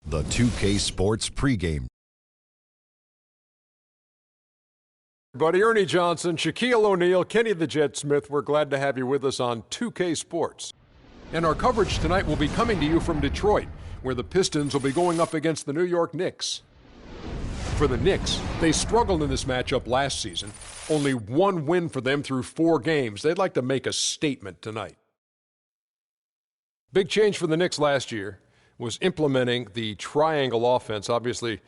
The 2K Sports pregame. Buddy Ernie Johnson, Shaquille O'Neal, Kenny the Jet Smith, we're glad to have you with us on 2K Sports. And our coverage tonight will be coming to you from Detroit, where the Pistons will be going up against the New York Knicks. For the Knicks, they struggled in this matchup last season. Only one win for them through 4 games. They'd like to make a statement tonight. Big change for the Knicks last year was implementing the triangle offense. Obviously,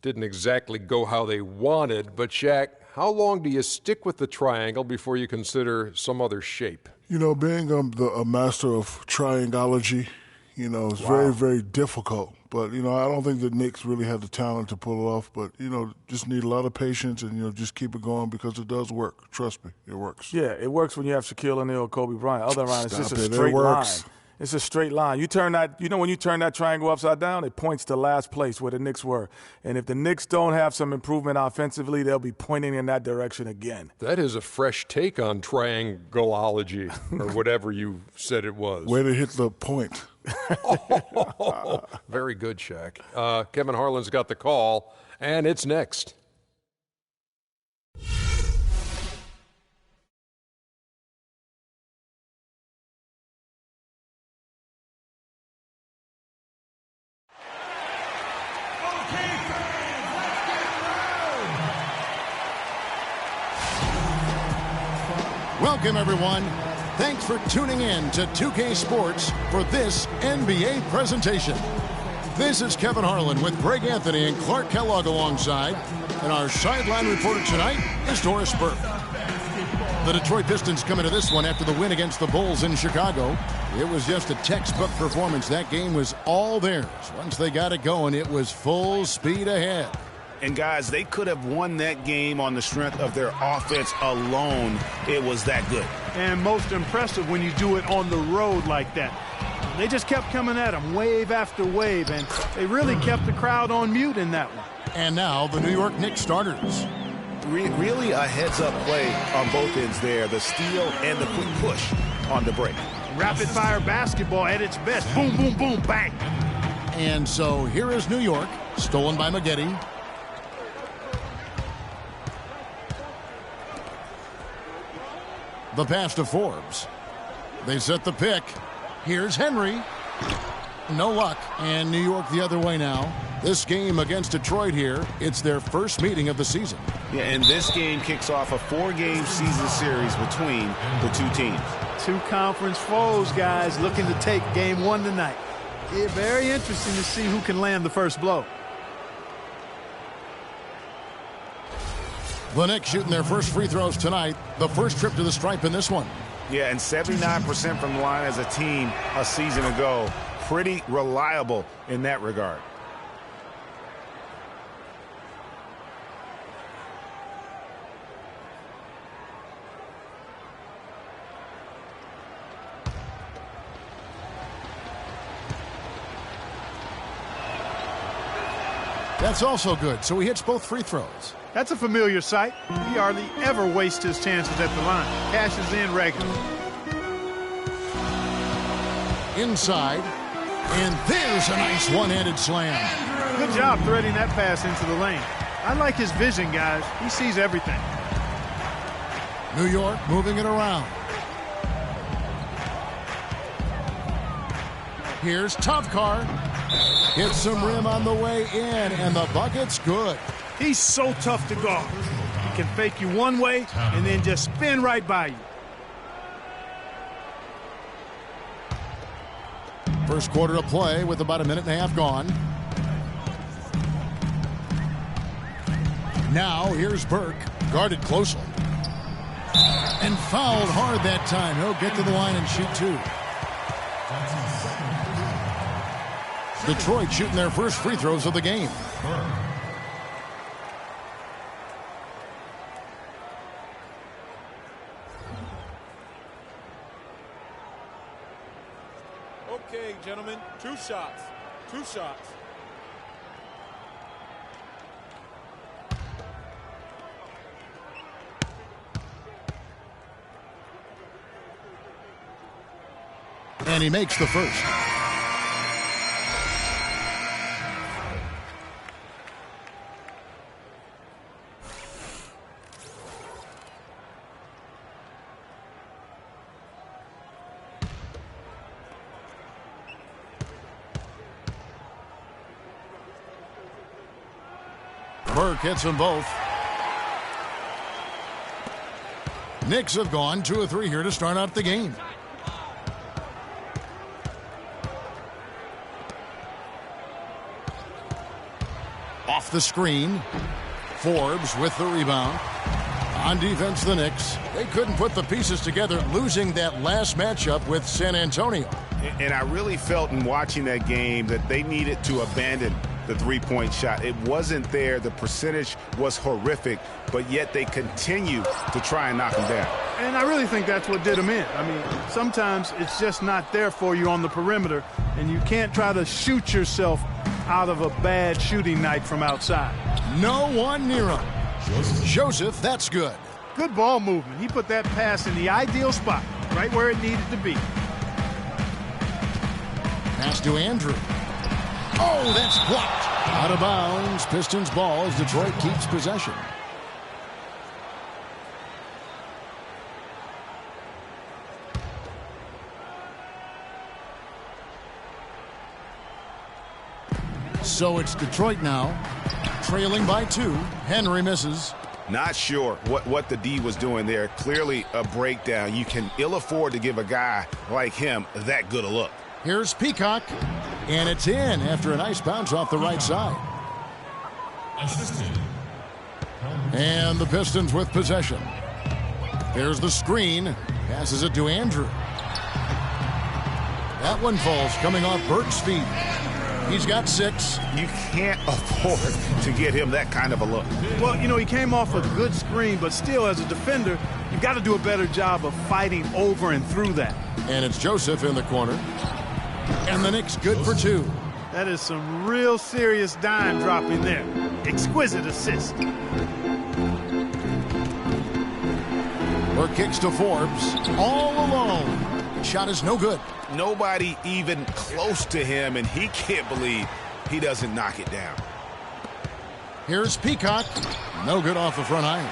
didn't exactly go how they wanted, but Shaq, how long do you stick with the triangle before you consider some other shape? You know, being a master of triangology, you know, is very, very difficult. But, you know, I don't think the Knicks really have the talent to pull it off. But, you know, just need a lot of patience and, you know, just keep it going because it does work. Trust me, it works. Yeah, it works when you have Shaquille O'Neal, Kobe Bryant. Other line, it's just a straight it works. line. It's a straight line. You turn that, you know, when you turn that triangle upside down, it points to last place where the Knicks were. And if the Knicks don't have some improvement offensively, they'll be pointing in that direction again. That is a fresh take on triangleology, or whatever you said it was. Way to hit the point. Very good, Shaq. Kevin Harlan's got the call, and it's next. Welcome, everyone. Thanks for tuning in to 2K Sports for this NBA presentation. This is Kevin Harlan with Greg Anthony and Clark Kellogg alongside. And our sideline reporter tonight is Doris Burke. The Detroit Pistons come into this one after the win against the Bulls in Chicago. It was just a textbook performance. That game was all theirs. Once they got it going, it was full speed ahead. And, guys, they could have won that game on the strength of their offense alone. It was that good. And most impressive when you do it on the road like that. They just kept coming at them wave after wave, and they really kept the crowd on mute in that one. And now the New York Knicks starters. Really a heads-up play on both ends there. The steal and the quick push on the break. Rapid-fire basketball at its best. Boom, boom, boom, bang. And so here is New York, stolen by Maggette. The pass to Forbes. They set the pick. Here's Henry. No luck. And New York the other way now. This game against Detroit here, it's their first meeting of the season. Yeah, and this game kicks off a 4-game season series between the two teams. 2 conference foes, guys, looking to take game 1 tonight. Yeah, very interesting to see who can land the first blow. The Knicks shooting their first free throws tonight. The first trip to the stripe in this one. Yeah, and 79% from the line as a team a season ago. Pretty reliable in that regard. That's also good, so he hits both free throws. That's a familiar sight. He hardly ever wastes his chances at the line. Cashes in regularly. Inside. And there's a nice one-handed slam. Good job threading that pass into the lane. I like his vision, guys. He sees everything. New York moving it around. Here's Tavcar. Hits some rim on the way in, and the bucket's good. He's so tough to guard. He can fake you one way and then just spin right by you. First quarter of play with about a minute and a half gone. Now here's Burke, guarded closely. And fouled hard that time. He'll get to the line and shoot 2. Detroit shooting their first free throws of the game. Okay, gentlemen, 2 shots. 2 shots. And he makes the first. Burke hits them both. Knicks have gone 2 of 3 here to start out the game. Off the screen. Forbes with the rebound. On defense, the Knicks. They couldn't put the pieces together, losing that last matchup with San Antonio. And I really felt in watching that game that they needed to abandon the three-point shot. It wasn't there. The percentage was horrific, but yet they continue to try and knock them down. And I really think that's what did them in. I mean, sometimes it's just not there for you on the perimeter, and you can't try to shoot yourself out of a bad shooting night from outside. No one near him. Joseph, that's good. Good ball movement. He put that pass in the ideal spot, right where it needed to be. Pass to Andrew. Oh, that's blocked. Out of bounds. Pistons ball as Detroit keeps possession. So it's Detroit now, trailing by 2. Henry misses. Not sure what the D was doing there. Clearly a breakdown. You can ill afford to give a guy like him that good a look. Here's Peacock, and it's in after a nice bounce off the right side. And the Pistons with possession. Here's the screen. Passes it to Andrew. That one falls, coming off Burke's feet. He's got 6. You can't afford to get him that kind of a look. Well, you know, he came off a good screen, but still, as a defender, you've got to do a better job of fighting over and through that. And it's Joseph in the corner. And the Knicks good for 2. That is some real serious dime dropping there. Exquisite assist. Burke kicks to Forbes. All alone. Shot is no good. Nobody even close to him, and he can't believe he doesn't knock it down. Here's Peacock. No good off the front iron.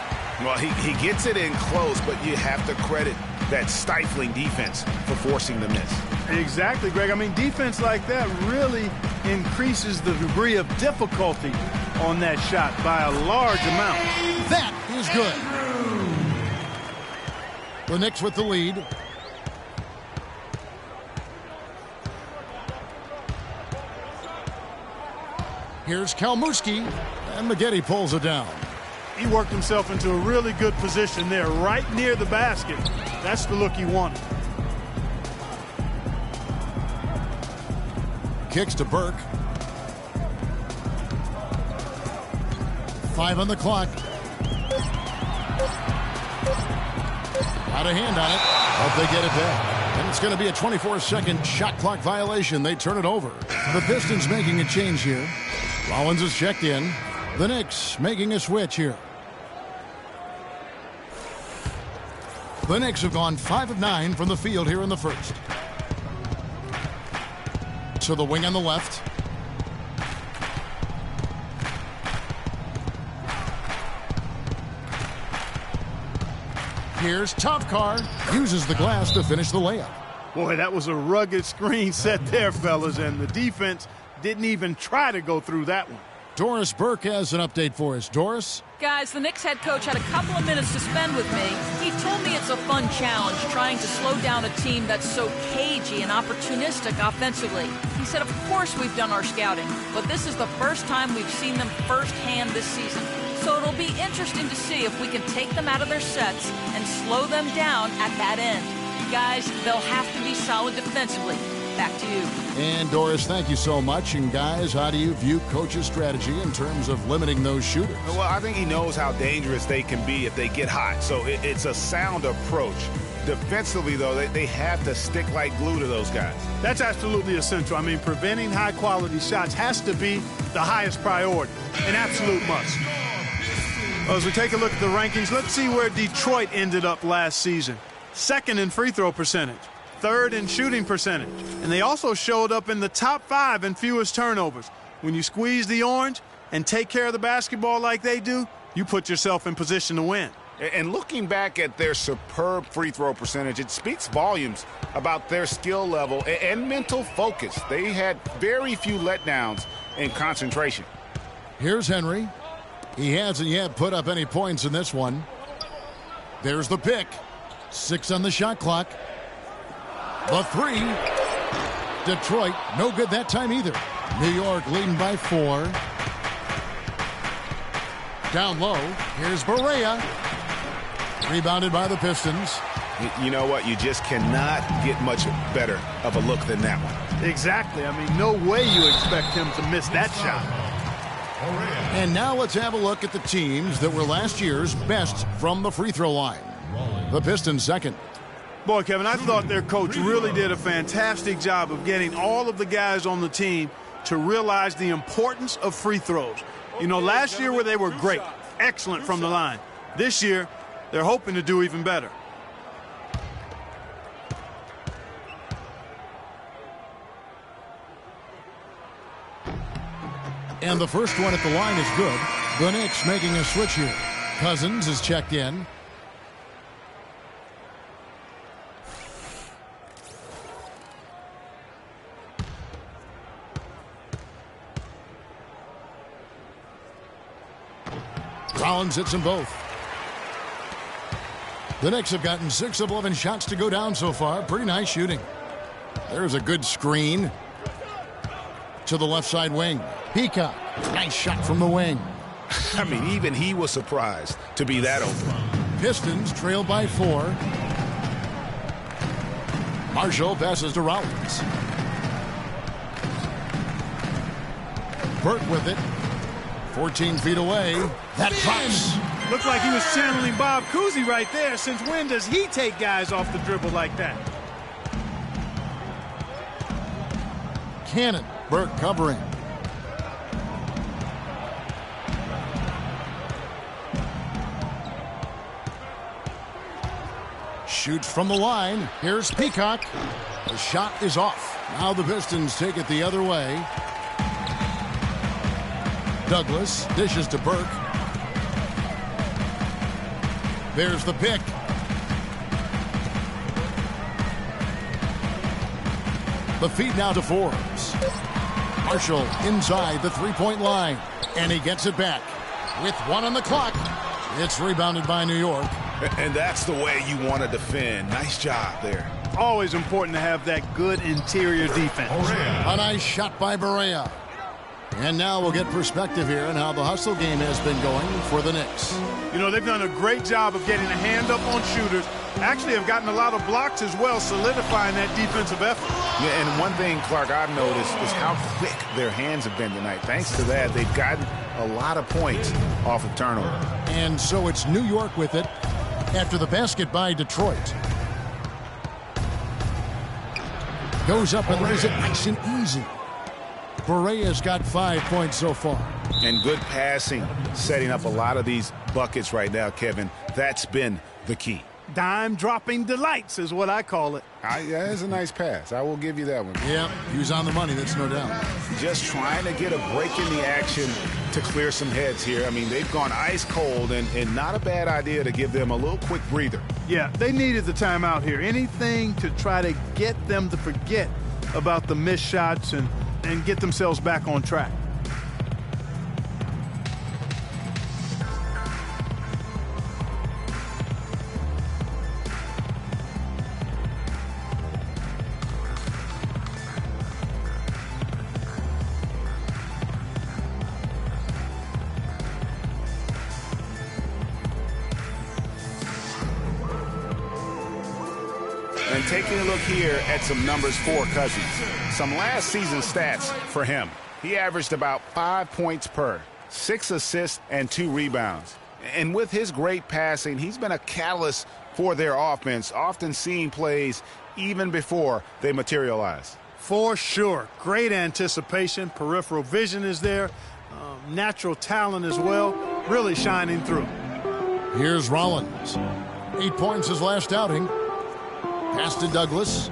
Well, he gets it in close, but you have to credit that stifling defense for forcing the miss. Exactly, Greg. I mean, defense like that really increases the degree of difficulty on that shot by a large amount. That is good. The Knicks with the lead. Here's Kalmuski, and Maggette pulls it down. He worked himself into a really good position there, right near the basket. That's the look he wanted. Kicks to Burke. 5 on the clock. Out of hand on it. Hope they get it back. And it's going to be a 24-second shot clock violation. They turn it over. The Pistons making a change here. Rollins is checked in. The Knicks making a switch here. The Knicks have gone 5 of 9 from the field here in the first. To the wing on the left. Here's Tavcar. Uses the glass to finish the layup. Boy, that was a rugged screen set there, fellas, and the defense didn't even try to go through that one. Doris Burke has an update for us. Doris? Guys, the Knicks head coach had a couple of minutes to spend with me. He told me it's a fun challenge trying to slow down a team that's so cagey and opportunistic offensively. He said, of course we've done our scouting, but this is the first time we've seen them firsthand this season. So it'll be interesting to see if we can take them out of their sets and slow them down at that end. Guys, they'll have to be solid defensively. Back to you. And Doris, thank you so much. And guys, how do you view coach's strategy in terms of limiting those shooters? Well, I think he knows how dangerous they can be if they get hot. So it's a sound approach. Defensively, though, they have to stick like glue to those guys. That's absolutely essential. I mean, preventing high-quality shots has to be the highest priority. An absolute must. Well, as we take a look at the rankings, let's see where Detroit ended up last season. 2nd in free throw percentage. 3rd in shooting percentage. And they also showed up in the top 5 in fewest turnovers. When you squeeze the orange and take care of the basketball like they do, you put yourself in position to win. And looking back at their superb free throw percentage, it speaks volumes about their skill level and mental focus. They had very few letdowns in concentration. Here's Henry. He hasn't yet put up any points in this one. There's the pick. 6 on the shot clock. The 3. Detroit, no good that time either. New York leading by 4. Down low, here's Barea. Rebounded by the Pistons. You know what? You just cannot get much better of a look than that one. Exactly. I mean, no way you expect him to miss that shot. And now let's have a look at the teams that were last year's best from the free throw line. The Pistons second. Boy, Kevin, I thought their coach really did a fantastic job of getting all of the guys on the team to realize the importance of free throws. You know, last year where they were great, excellent from the line. This year, they're hoping to do even better. And the first one at the line is good. The Knicks making a switch here. Cousins is checked in. Rollins hits them both. The Knicks have gotten 6 of 11 shots to go down so far. Pretty nice shooting. There's a good screen to the left side wing. Peacock, nice shot from the wing. I mean, even he was surprised to be that open. Pistons trail by 4. Marshall passes to Rollins. Burke with it. 14 feet away. That drops. Looked like he was channeling Bob Cousy right there. Since when does he take guys off the dribble like that? Cannon. Burke covering. Shoots from the line. Here's Peacock. The shot is off. Now the Pistons take it the other way. Douglas dishes to Burke. There's the pick. The feed now to Forbes. Marshall inside the three-point line. And he gets it back. With 1 on the clock. It's rebounded by New York. And that's the way you want to defend. Nice job there. Always important to have that good interior defense. A nice shot by Barea. And now we'll get perspective here on how the hustle game has been going for the Knicks. You know, they've done a great job of getting a hand up on shooters. Actually have gotten a lot of blocks as well, solidifying that defensive effort. Yeah, and one thing, Clark, I've noticed is how quick their hands have been tonight. Thanks to that, they've gotten a lot of points off of turnover. And so it's New York with it after the basket by Detroit. Goes up and lays it nice and easy. Barea's got 5 points so far. And good passing, setting up a lot of these buckets right now, Kevin. That's been the key. Dime-dropping delights is what I call it. Yeah, that's a nice pass. I will give you that one. Yeah, he was on the money, that's no doubt. Just trying to get a break in the action to clear some heads here. I mean, they've gone ice cold, and not a bad idea to give them a little quick breather. Yeah, they needed the timeout here. Anything to try to get them to forget about the missed shots and get themselves back on track. And taking a look here at some numbers for Cousins. Some last season stats for him. He averaged about 5 points per, 6 assists, and 2 rebounds. And with his great passing, he's been a catalyst for their offense, often seeing plays even before they materialize. For sure. Great anticipation. Peripheral vision is there. Natural talent as well. Really shining through. Here's Rollins. 8 points his last outing. Pass to Douglas.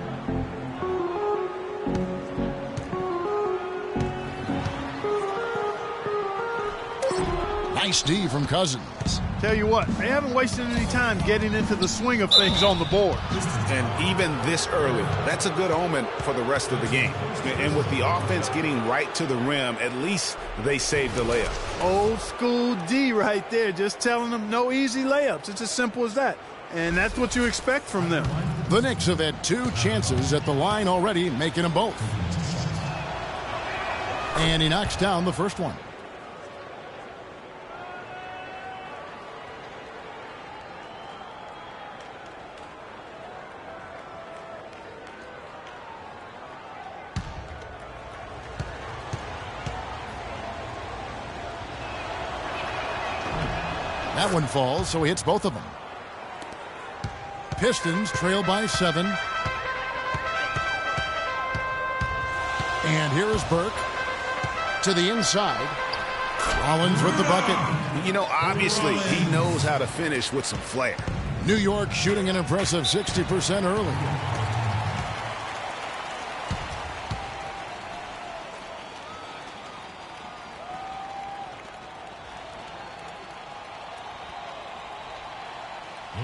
Nice D from Cousins. Tell you what, they haven't wasted any time getting into the swing of things on the board. And even this early, that's a good omen for the rest of the game. And with the offense getting right to the rim, at least they saved the layup. Old school D right there, just telling them no easy layups. It's as simple as that. And that's what you expect from them. The Knicks have had 2 chances at the line already, making them both. And he knocks down the first one. That one falls, so he hits both of them. Pistons trail by 7. And here is Burke to the inside. Rollins with the bucket. You know, obviously, he knows how to finish with some flair. New York shooting an impressive 60% early.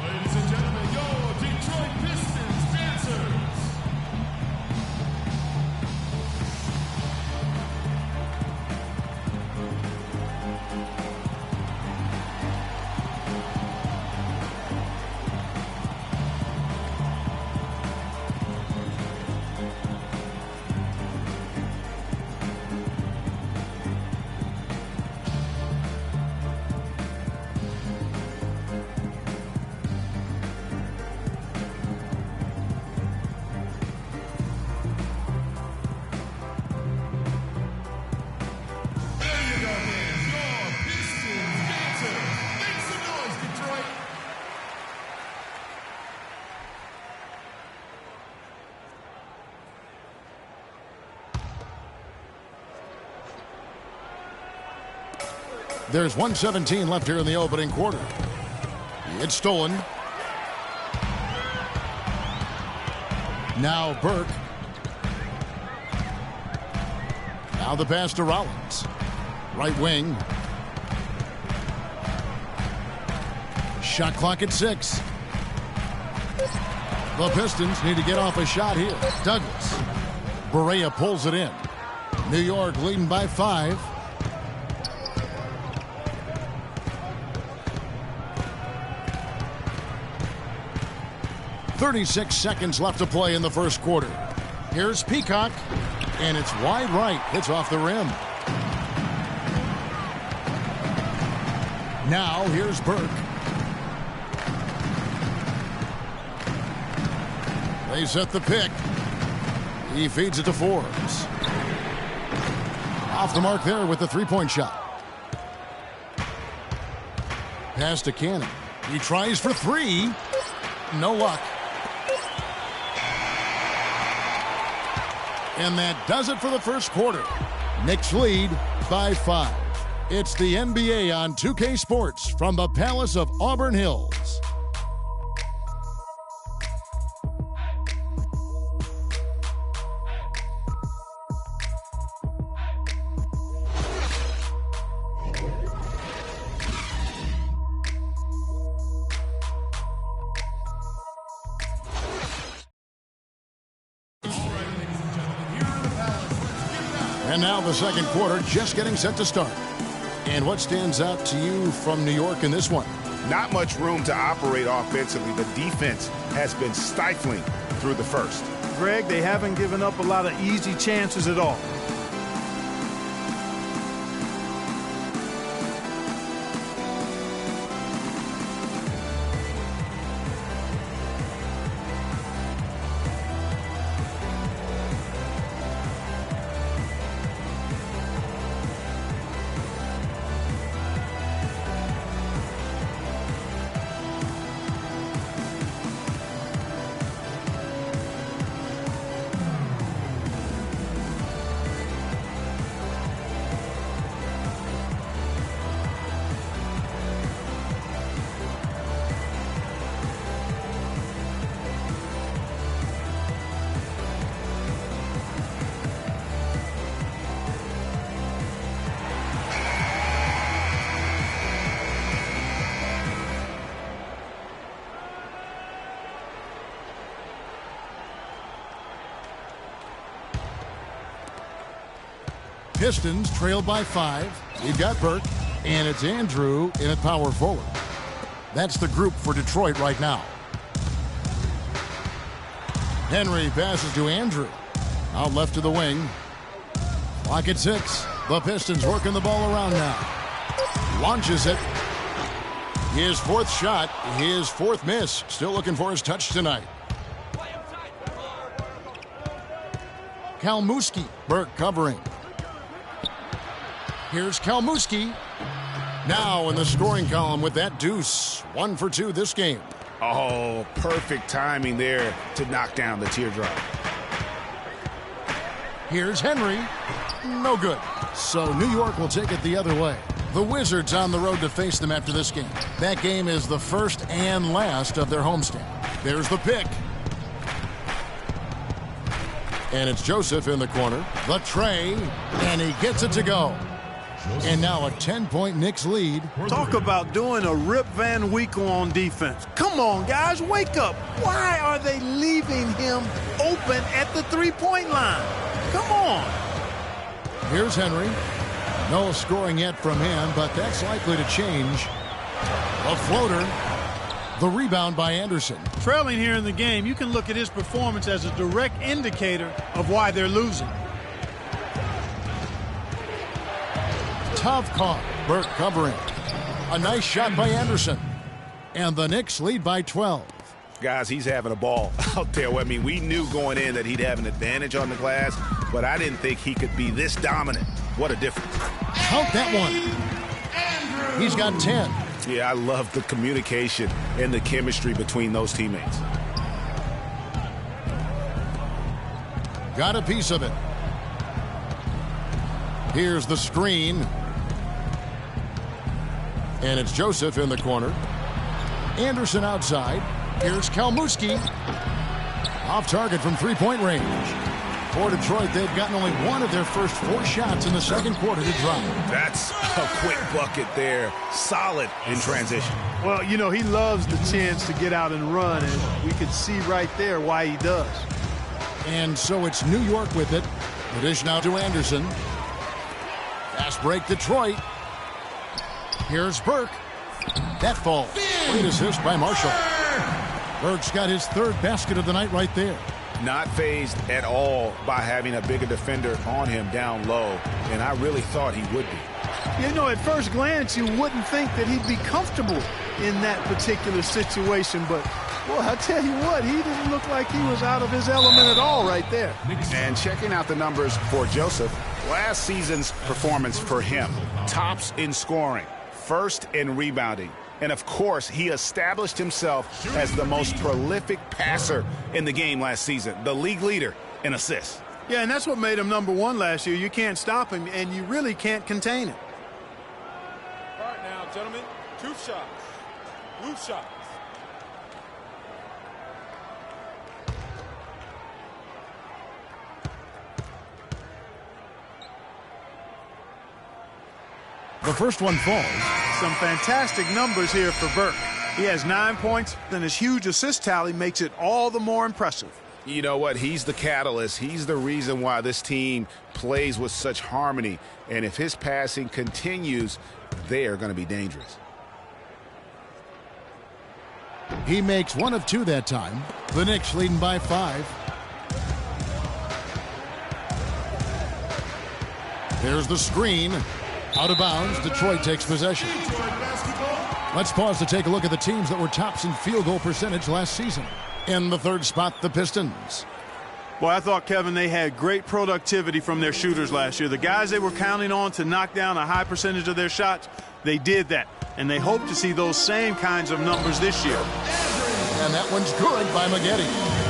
Ladies and gentlemen, your Detroit Pistons dancers. There's 1:17 left here in the opening quarter. It's stolen. Now Burke. Now the pass to Rollins. Right wing. Shot clock at 6. The Pistons need to get off a shot here. Douglas. Barea pulls it in. New York leading by 5. .36 seconds left to play in the first quarter. Here's Peacock, and it's wide right. Hits off the rim. Now here's Burke. They set the pick. He feeds it to Forbes. Off the mark there with the three-point shot. Pass to Cannon. He tries for 3. No luck. And that does it for the first quarter. Knicks lead by 5. It's the NBA on 2K Sports from the Palace of Auburn Hills. And now the second quarter just getting set to start. And what stands out to you from New York in this one? Not much room to operate offensively. The defense has been stifling through the first. Greg, they haven't given up a lot of easy chances at all. Pistons trail by 5. We've got Burke, and it's Andrew in at power forward. That's the group for Detroit right now. Henry passes to Andrew. Out left to the wing. Clock at 6. The Pistons working the ball around now. Launches it. His fourth shot, his fourth miss. Still looking for his touch tonight. Kalmuski. Burke covering. Here's Kalmuski. Now in the scoring column with that deuce. 1 for 2 this game. Oh, perfect timing there to knock down the teardrop. Here's Henry. No good. So New York will take it the other way. The Wizards on the road to face them after this game. That game is the first and last of their homestand. There's the pick. And it's Joseph in the corner. The tray. And he gets it to go. And now a 10-point Knicks lead. Talk about doing a Rip Van Winkle on defense. Come on, guys, wake up. Why are they leaving him open at the three-point line? Come on. Here's Henry. No scoring yet from him, but that's likely to change. A floater. The rebound by Anderson. Trailing here in the game, you can look at his performance as a direct indicator of why they're losing. Tavcar. Burke covering. A nice shot by Anderson. And the Knicks lead by 12. Guys, he's having a ball out there. I mean, we knew going in that he'd have an advantage on the glass, but I didn't think he could be this dominant. What a difference. Count that one. He's got 10. Yeah, I love the communication and the chemistry between those teammates. Got a piece of it. Here's the screen. And it's Joseph in the corner. Anderson outside. Here's Kalmuski. Off target from three-point range. For Detroit, they've gotten only one of their first 4 shots in the second quarter to drop. That's a quick bucket there. Solid in transition. Well, you know, he loves the chance to get out and run, and we can see right there why he does. And so it's New York with it. The dish now to Anderson. Fast break, Detroit. Here's Burke. That fall. Great assist by Marshall. Burke's got his 3rd basket of the night right there. Not fazed at all by having a bigger defender on him down low, and I really thought he would be. You know, at first glance, you wouldn't think that he'd be comfortable in that particular situation, but, well, I tell you what, he didn't look like he was out of his element at all right there. And checking out the numbers for Joseph, last season's performance for him, tops in scoring, 1st in rebounding. And, of course, he established himself as the most prolific passer in the game last season, the league leader in assists. Yeah, and that's what made him number 1 last year. You can't stop him, and you really can't contain him. All right now, gentlemen, 2 shots. Blue shots. The first one falls. Some fantastic numbers here for Burke. He has 9 points, and his huge assist tally makes it all the more impressive. You know what? He's the catalyst. He's the reason why this team plays with such harmony. And if his passing continues, they are going to be dangerous. He makes 1 of 2 that time. The Knicks leading by 5. There's the screen. Out of bounds, Detroit takes possession. Let's pause to take a look at the teams that were tops in field goal percentage last season. In the 3rd spot, the Pistons. Boy, I thought, Kevin, they had great productivity from their shooters last year. The guys they were counting on to knock down a high percentage of their shots, they did that. And they hope to see those same kinds of numbers this year. And that one's good by Maggette.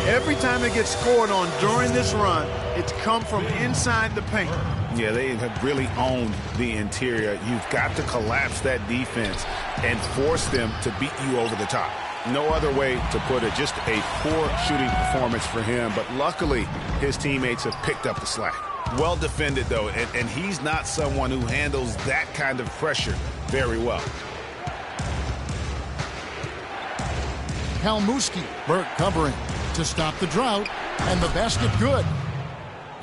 Every time it gets scored on during this run, it's come from inside the paint. Yeah, they have really owned the interior. You've got to collapse that defense and force them to beat you over the top. No other way to put it. Just a poor shooting performance for him. But luckily, his teammates have picked up the slack. Well defended, though, and he's not someone who handles that kind of pressure very well. Kalmuski. Burke covering to stop the drought. And the basket good.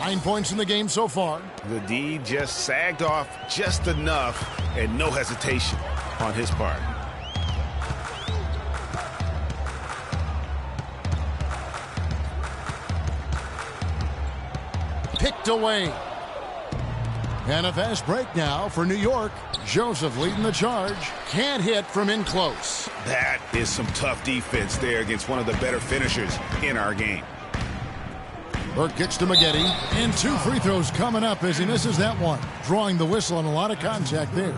9 points in the game so far. The D just sagged off just enough and no hesitation on his part. Picked away. And a fast break now for New York. Joseph leading the charge. Can't hit from in close. That is some tough defense there against one of the better finishers in our game. Burke kicks to Maggette. And 2 free throws coming up as he misses that one. Drawing the whistle on a lot of contact there.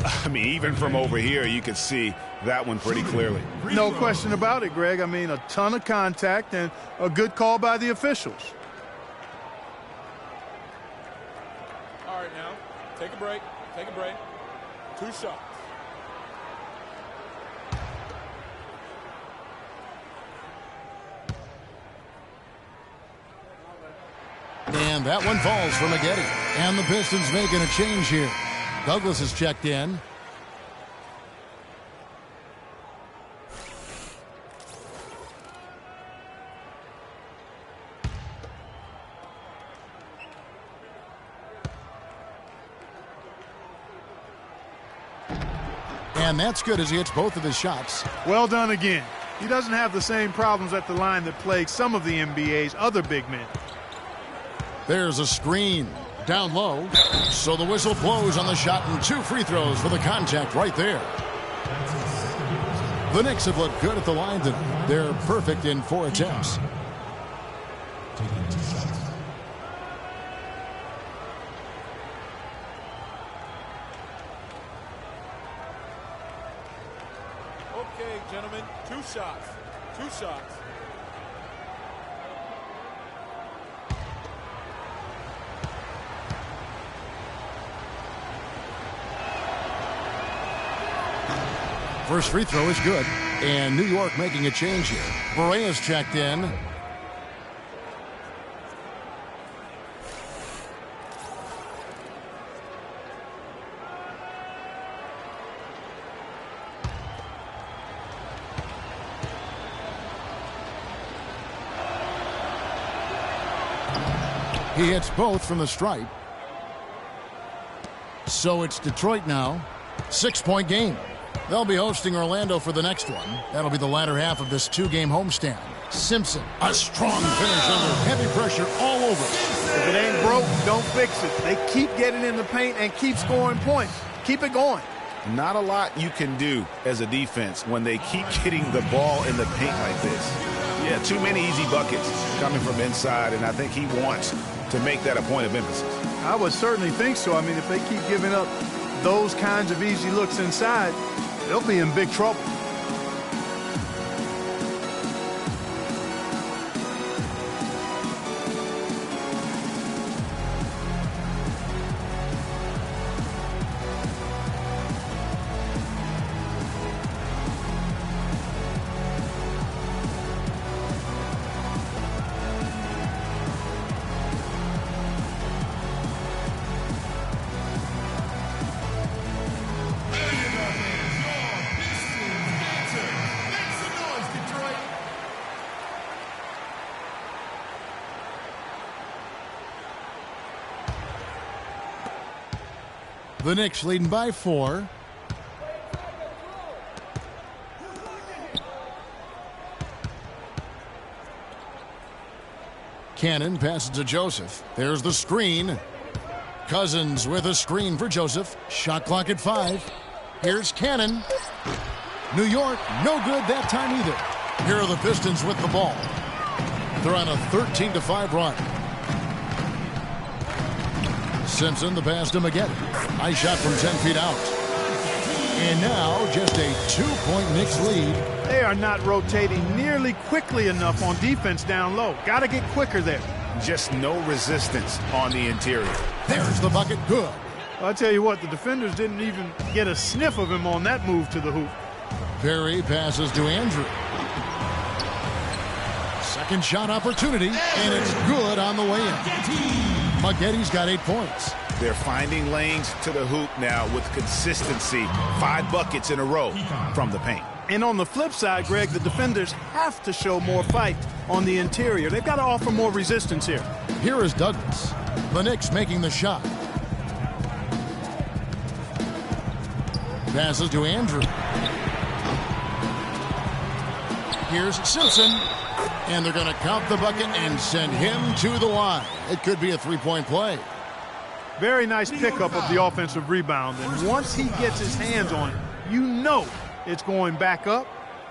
I mean, even from over here, you could see that one pretty clearly. No question about it, Greg. I mean, a ton of contact and a good call by the officials. All right, now, take a break. Take a break. 2 shots. And that one falls for Maggette. And the Pistons making a change here. Douglas is checked in. And that's good as he hits both of his shots. Well done again. He doesn't have the same problems at the line that plague some of the NBA's other big men. There's a screen down low. So the whistle blows on the shot and 2 free throws for the contact right there. The Knicks have looked good at the line tonight. They're perfect in 4 attempts. Okay, gentlemen, 2 shots. 2 shots. First free throw is good. And New York making a change here. Berea's checked in. He hits both from the stripe. So it's Detroit now. 6-point game. They'll be hosting Orlando for the next one. That'll be the latter half of this 2-game homestand. Simpson, a strong finish under heavy pressure all over. If it ain't broke, don't fix it. They keep getting in the paint and keep scoring points. Keep it going. Not a lot you can do as a defense when they keep getting the ball in the paint like this. Yeah, too many easy buckets coming from inside, and I think he wants to make that a point of emphasis. I would certainly think so. I mean, if they keep giving up those kinds of easy looks inside, they'll be in big trouble. The Knicks leading by 4. Cannon passes to Joseph. There's the screen. Cousins with a screen for Joseph. Shot clock at 5. Here's Cannon. New York, no good that time either. Here are the Pistons with the ball. They're on a 13-5 run. Simpson, the pass to Maggette. High shot from 10 feet out. And now just a 2-point Knicks lead. They are not rotating nearly quickly enough on defense down low. Got to get quicker there. Just no resistance on the interior. There's the bucket. Good. I'll tell you what, the defenders didn't even get a sniff of him on that move to the hoop. Perry passes to Andrew. Second shot opportunity, and it's good on the way in. Maggetti's got 8 points. They're finding lanes to the hoop now with consistency. 5 buckets in a row from the paint. And on the flip side, Greg, the defenders have to show more fight on the interior. They've got to offer more resistance here. Here is Douglas. The Knicks making the shot. Passes to Andrew. Here's Simpson. And they're going to count the bucket and send him to the line. It could be a three-point play. Very nice pickup of the offensive rebound. And once he gets his hands on it, you know it's going back up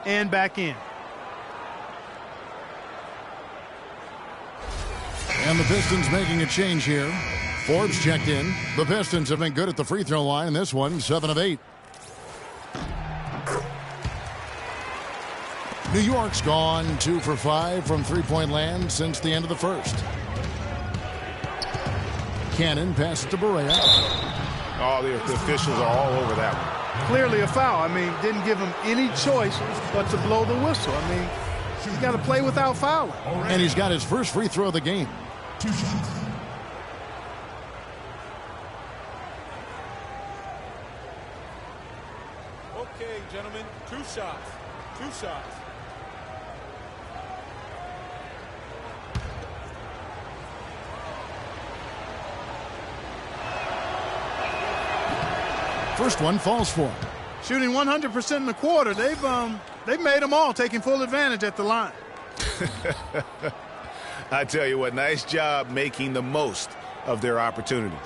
and back in. And the Pistons making a change here. Forbes checked in. The Pistons have been good at the free throw line in this one, 7 of 8. New York's gone 2 for 5 from three-point land since the end of the first. Cannon passes to Barea. Oh, the officials are all over that one. Clearly a foul. I mean, didn't give him any choice but to blow the whistle. I mean, he's got to play without fouling. And he's got his first free throw of the game. 2 shots. Okay, gentlemen, 2 shots. 2 shots. First one falls for him. Shooting 100% in the quarter. They've made them all, taking full advantage at the line. I tell you what, nice job making the most of their opportunities.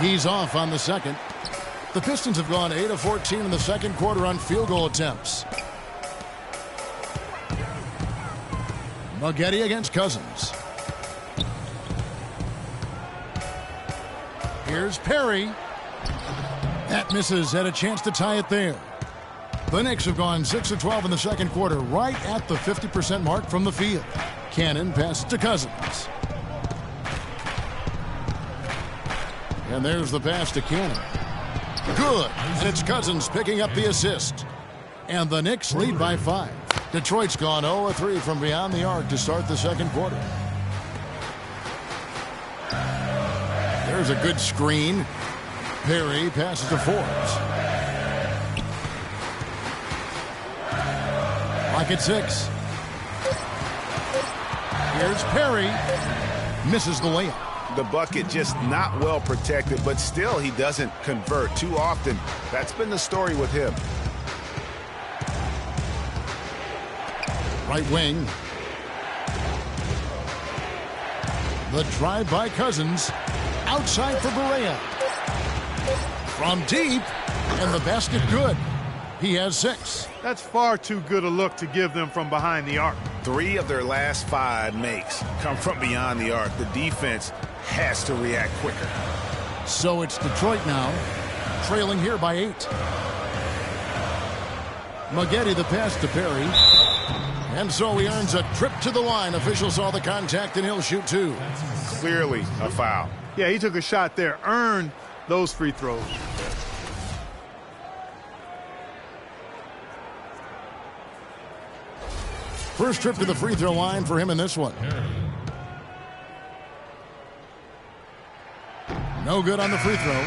He's off on the second. The Pistons have gone 8 of 14 in the second quarter on field goal attempts. Maggette against Cousins. Here's Perry. That misses. Had a chance to tie it there. The Knicks have gone 6 of 12 in the second quarter, right at the 50% mark from the field. Cannon passes to Cousins. And there's the pass to Cannon. Good. And it's Cousins picking up the assist. And the Knicks lead by 5. Detroit's gone 0 of 3 from beyond the arc to start the second quarter. There's a good screen. Perry passes to Forbes. Lock at 6. Here's Perry. Misses the layup. The bucket just not well protected, but still he doesn't convert too often. That's been the story with him. Right wing. The drive by Cousins. Outside for Barea. From deep. And the basket good. He has 6. That's far too good a look to give them from behind the arc. 3 of their last 5 makes come from beyond the arc. The defense has to react quicker. So it's Detroit now, trailing here by 8. Maggette the pass to Perry. And so he earns a trip to the line. Officials saw the contact and he'll shoot 2. Clearly a foul. Yeah, he took a shot there, earned those free throws. First trip to the free throw line for him in this one. No good on the free throw.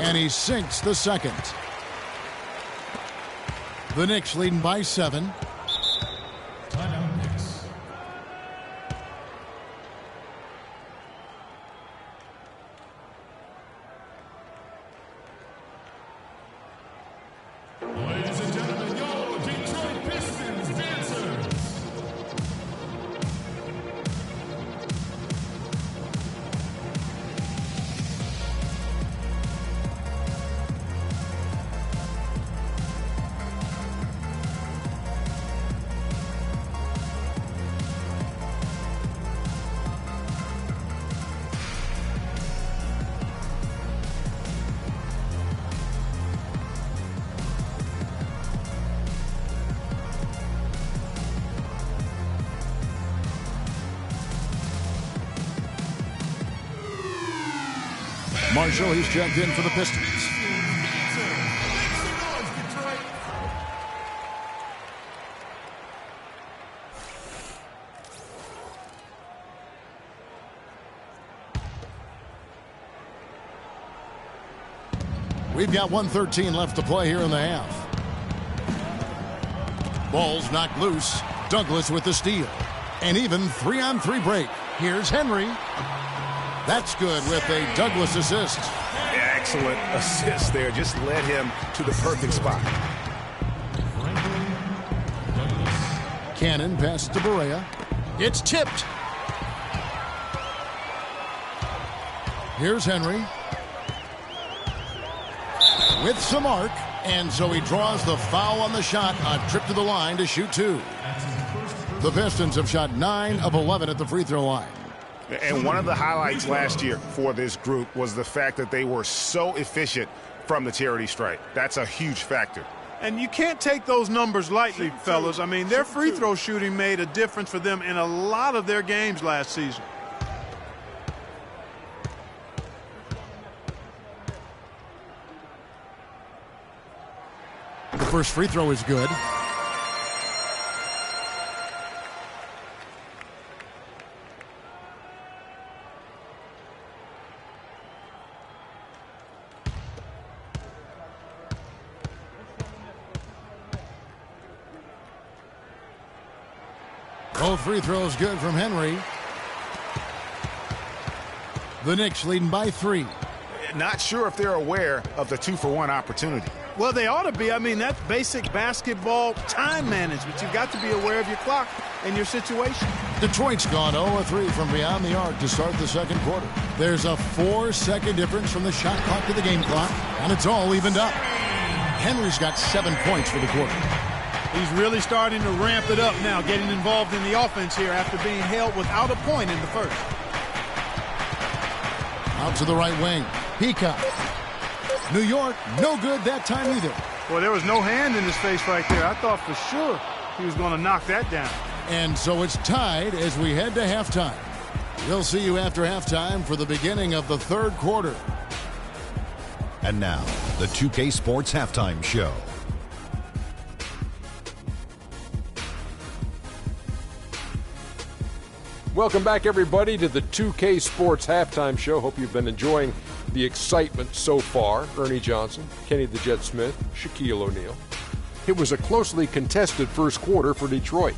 And he sinks the second. The Knicks leading by 7. Timeout Knicks. Ladies and gentlemen, your Detroit Pistons dancers. Marshall, he's checked in for the Pistons. We've got 1:13 left to play here in the half. Ball's knocked loose. Douglas with the steal. An even 3-on-3 break. Here's Henry. That's good with a Douglas assist. Yeah, excellent assist there. Just led him to the perfect spot. Cannon passes to Barea. It's tipped. Here's Henry. With some arc, and so he draws the foul on the shot. A trip to the line to shoot 2. The Pistons have shot 9 of 11 at the free throw line. And one of the highlights last year for this group was the fact that they were so efficient from the charity stripe. That's a huge factor. And you can't take those numbers lightly, fellas. I mean, their free throw shooting made a difference for them in a lot of their games last season. The first free throw is good. Both free throws good from Henry. The Knicks leading by 3. Not sure if they're aware of the 2-for-1 opportunity. Well, they ought to be. I mean, that's basic basketball time management. You've got to be aware of your clock and your situation. Detroit's gone 0-3 from beyond the arc to start the second quarter. There's a 4-second difference from the shot clock to the game clock, and it's all evened up. Henry's got 7 points for the quarter. He's really starting to ramp it up now, getting involved in the offense here after being held without a point in the first. Out to the right wing. Peacock. New York, no good that time either. Well, there was no hand in his face right there. I thought for sure he was going to knock that down. And so it's tied as we head to halftime. We'll see you after halftime for the beginning of the third quarter. And now, the 2K Sports Halftime Show. Welcome back, everybody, to the 2K Sports Halftime Show. Hope you've been enjoying the excitement so far. Ernie Johnson, Kenny the Jet Smith, Shaquille O'Neal. It was a closely contested first quarter for Detroit.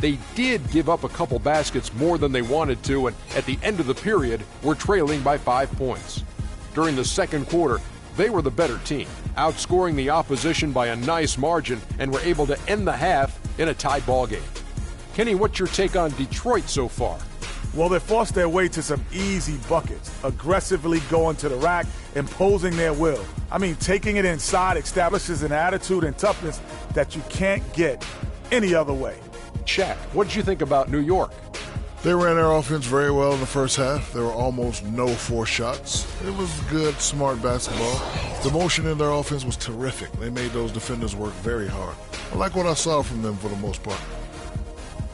They did give up a couple baskets more than they wanted to, and at the end of the period, were trailing by 5 points. During the second quarter, they were the better team, outscoring the opposition by a nice margin, and were able to end the half in a tied ball game. Kenny, what's your take on Detroit so far? Well, they forced their way to some easy buckets, aggressively going to the rack, imposing their will. I mean, taking it inside establishes an attitude and toughness that you can't get any other way. Shaq, what did you think about New York? They ran their offense very well in the first half. There were almost no forced shots. It was good, smart basketball. The motion in their offense was terrific. They made those defenders work very hard. I like what I saw from them for the most part.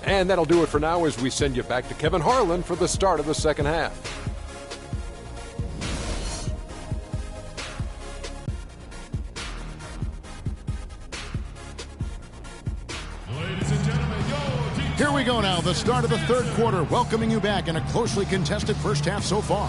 And that'll do it for now as we send you back to Kevin Harlan for the start of the second half. Here we go now, the start of the third quarter, welcoming you back in a closely contested first half so far.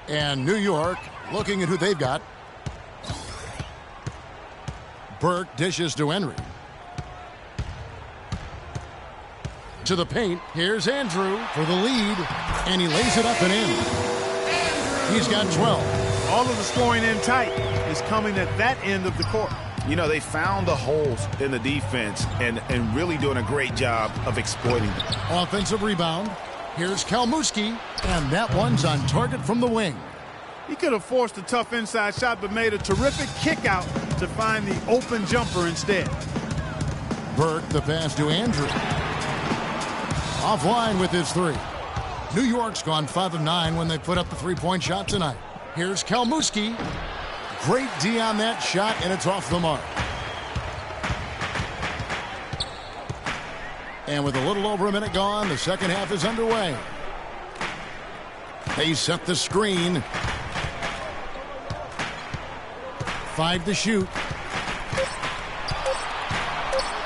And New York looking at who they've got. Burke dishes to Henry. To the paint. Here's Andrew for the lead. And he lays it up and in. He's got 12. All of the scoring in tight is coming at that end of the court. You know, they found the holes in the defense and really doing a great job of exploiting them. Offensive rebound. Here's Kalmuski. And that one's on target from the wing. He could have forced a tough inside shot but made a terrific kick out to find the open jumper instead. Burke the pass to Andrew. Offline with his three. New York's gone 5 of 9 when they put up the three-point shot tonight. Here's Kalmuski. Great D on that shot, and it's off the mark. And with a little over a minute gone, the second half is underway. They set the screen. 5 to shoot.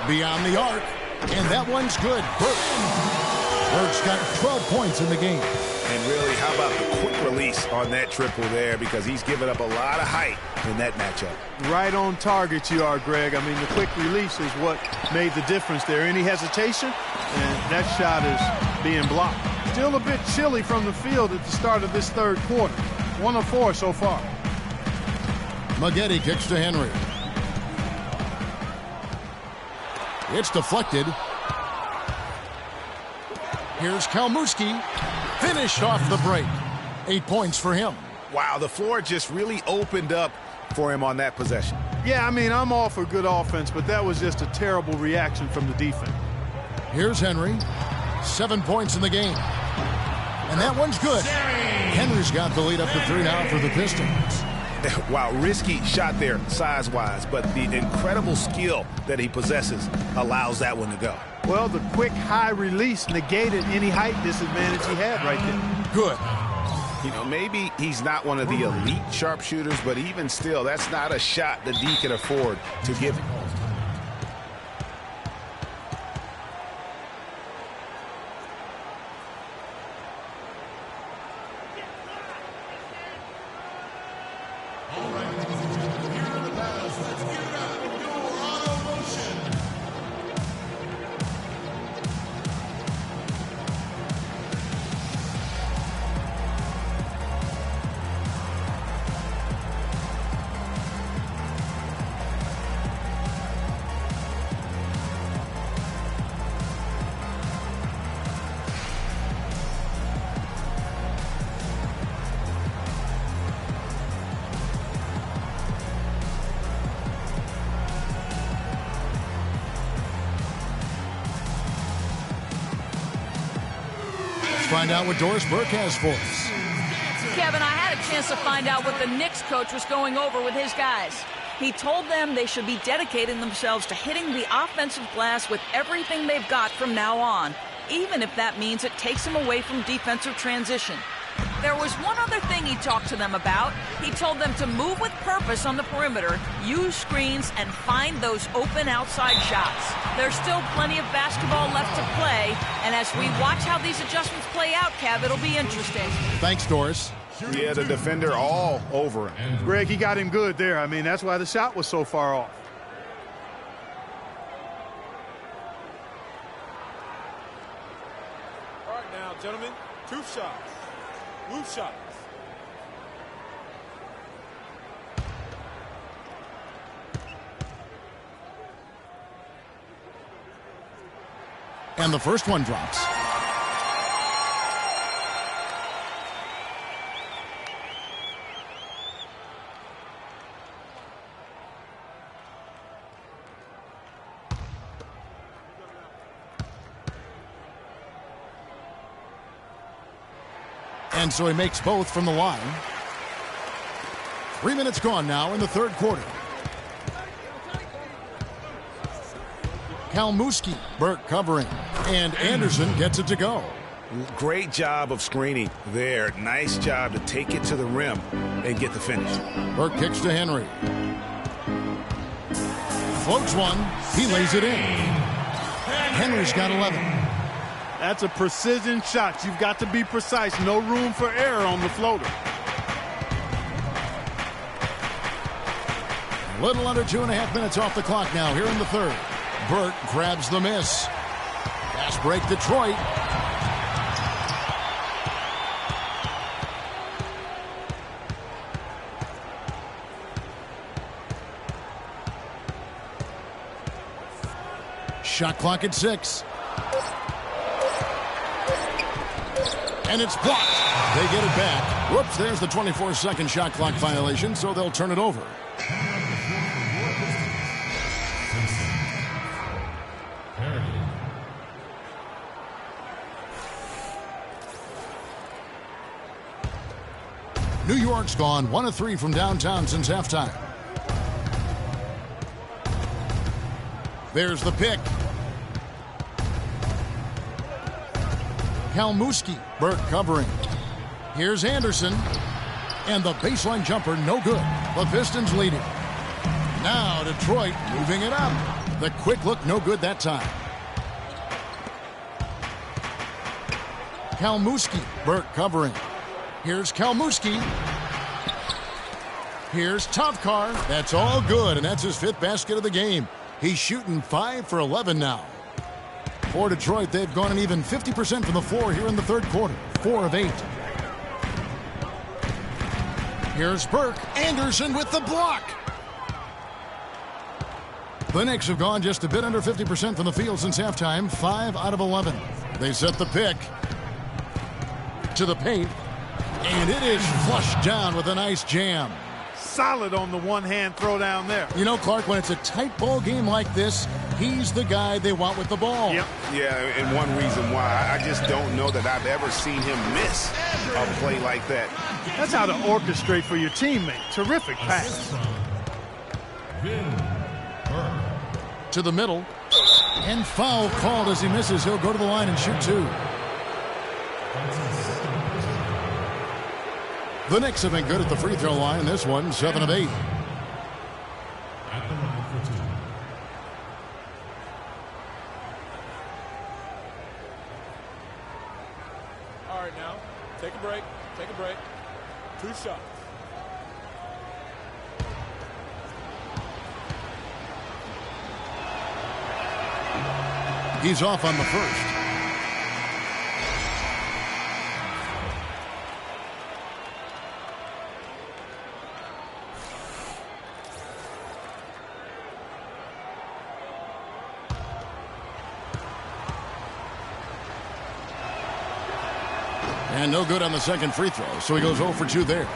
Beyond the arc. And that one's good. Burke's got 12 points in the game. And really, how about the quick release on that triple there, because he's given up a lot of height in that matchup. Right on target you are, Greg. I mean, the quick release is what made the difference there. Any hesitation, and that shot is being blocked. Still a bit chilly from the field at the start of this third quarter. 1 of 4 so far. Maggette kicks to Henry. It's deflected. Here's Kalmuski. Finished off the break. 8 points for him. Wow, the floor just really opened up for him on that possession. Yeah, I mean, I'm all for good offense, but that was just a terrible reaction from the defense. Here's Henry. 7 points in the game. And that one's good. Henry's got the lead up to 3 now for the Pistons. Wow, risky shot there size-wise, but the incredible skill that he possesses allows that one to go. Well, the quick high release negated any height disadvantage he had right there. Good. You know, maybe he's not one of the elite sharpshooters, but even still, that's not a shot that D can afford to give him. Find out what Doris Burke has for us. Kevin, I had a chance to find out what the Knicks coach was going over with his guys. He told them they should be dedicating themselves to hitting the offensive glass with everything they've got from now on, even if that means it takes them away from defensive transition. There was one other thing he talked to them about. He told them to move with purpose on the perimeter, use screens, and find those open outside shots. There's still plenty of basketball left to play, and as we watch how these adjustments play out, Kev, it'll be interesting. Thanks, Doris. Yeah, the defender all over him. Greg, he got him good there. I mean, that's why the shot was so far off. All right now, gentlemen, 2 shots. Loose shots. And the first one drops. And so he makes both from the line. 3 minutes gone now in the third quarter. Kalmuski, Burke covering, and Anderson gets it to go. Great job of screening there. Nice job to take it to the rim and get the finish. Burke kicks to Henry. Floats one. He lays it in. Henry's got 11. That's a precision shot. You've got to be precise. No room for error on the floater. Little under 2.5 minutes off the clock now here in the third. Burt grabs the miss. Fast break Detroit. Shot clock at 6. And it's blocked. They get it back. Whoops, there's the 24-second shot clock violation, so they'll turn it over. New York's gone 1 of 3 from downtown since halftime. There's the pick. Kalmuski, Burt covering. Here's Anderson. And the baseline jumper, no good. The Pistons leading. Now Detroit moving it up. The quick look, no good that time. Kalmuski, Burt covering. Here's Kalmuski. Here's Tavcar. That's all good, and that's his 5th basket of the game. He's shooting 5 for 11 now. For Detroit, they've gone an even 50% from the floor here in the third quarter. 4 of 8. Here's Burke. Anderson with the block. The Knicks have gone just a bit under 50% from the field since halftime. 5 out of 11. They set the pick to the paint. And it is flushed down with a nice jam. Solid on the one-hand throw down there. You know, Clark, when it's a tight ball game like this, he's the guy they want with the ball. Yep. Yeah, and one reason why I just don't know that I've ever seen him miss a play like that. That's how to orchestrate for your teammate. Terrific pass. To the middle. And foul called as he misses. He'll go to the line and shoot 2. The Knicks have been good at the free throw line in this one, 7 of 8. All right, now, take a break. Take a break. 2 shots. He's off on the first. And no good on the second free throw, so he goes 0 for 2 there.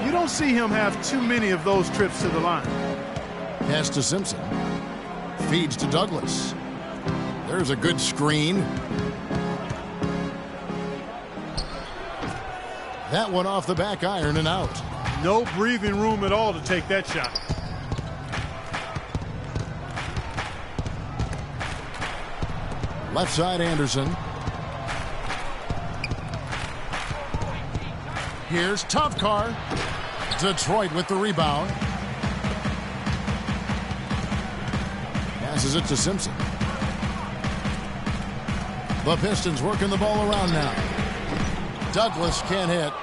You don't see him have too many of those trips to the line. Pass to Simpson. Feeds to Douglas. There's a good screen. That one off the back iron and out. No breathing room at all to take that shot. Left side Anderson. Here's Tavcar. Detroit with the rebound. Passes it to Simpson. The Pistons working the ball around now. Douglas can't hit.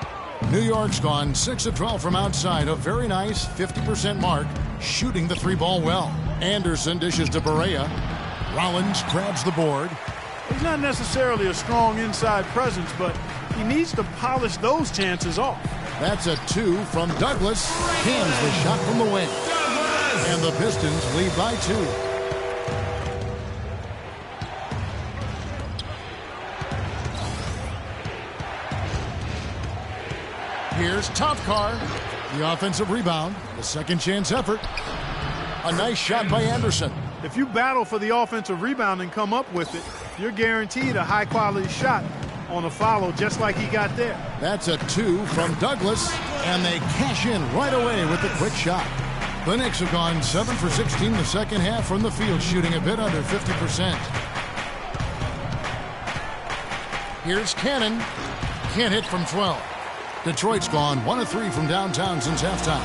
New York's gone 6 of 12 from outside. A very nice 50% mark. Shooting the 3-ball well. Anderson dishes to Barea. Rollins grabs the board. He's not necessarily a strong inside presence, but he needs to polish those chances off. That's a 2 from Douglas. Hands the shot from the wing. And the Pistons lead by 2. Here's Tavcar. The offensive rebound. The second chance effort. A nice shot by Anderson. If you battle for the offensive rebound and come up with it, you're guaranteed a high-quality shot on a follow just like he got there. That's a 2 from Douglas, and they cash in right away with the quick shot. The Knicks have gone 7 for 16 the second half from the field, shooting a bit under 50%. Here's Cannon. Can't hit from 12. Detroit's gone 1 of 3 from downtown since halftime.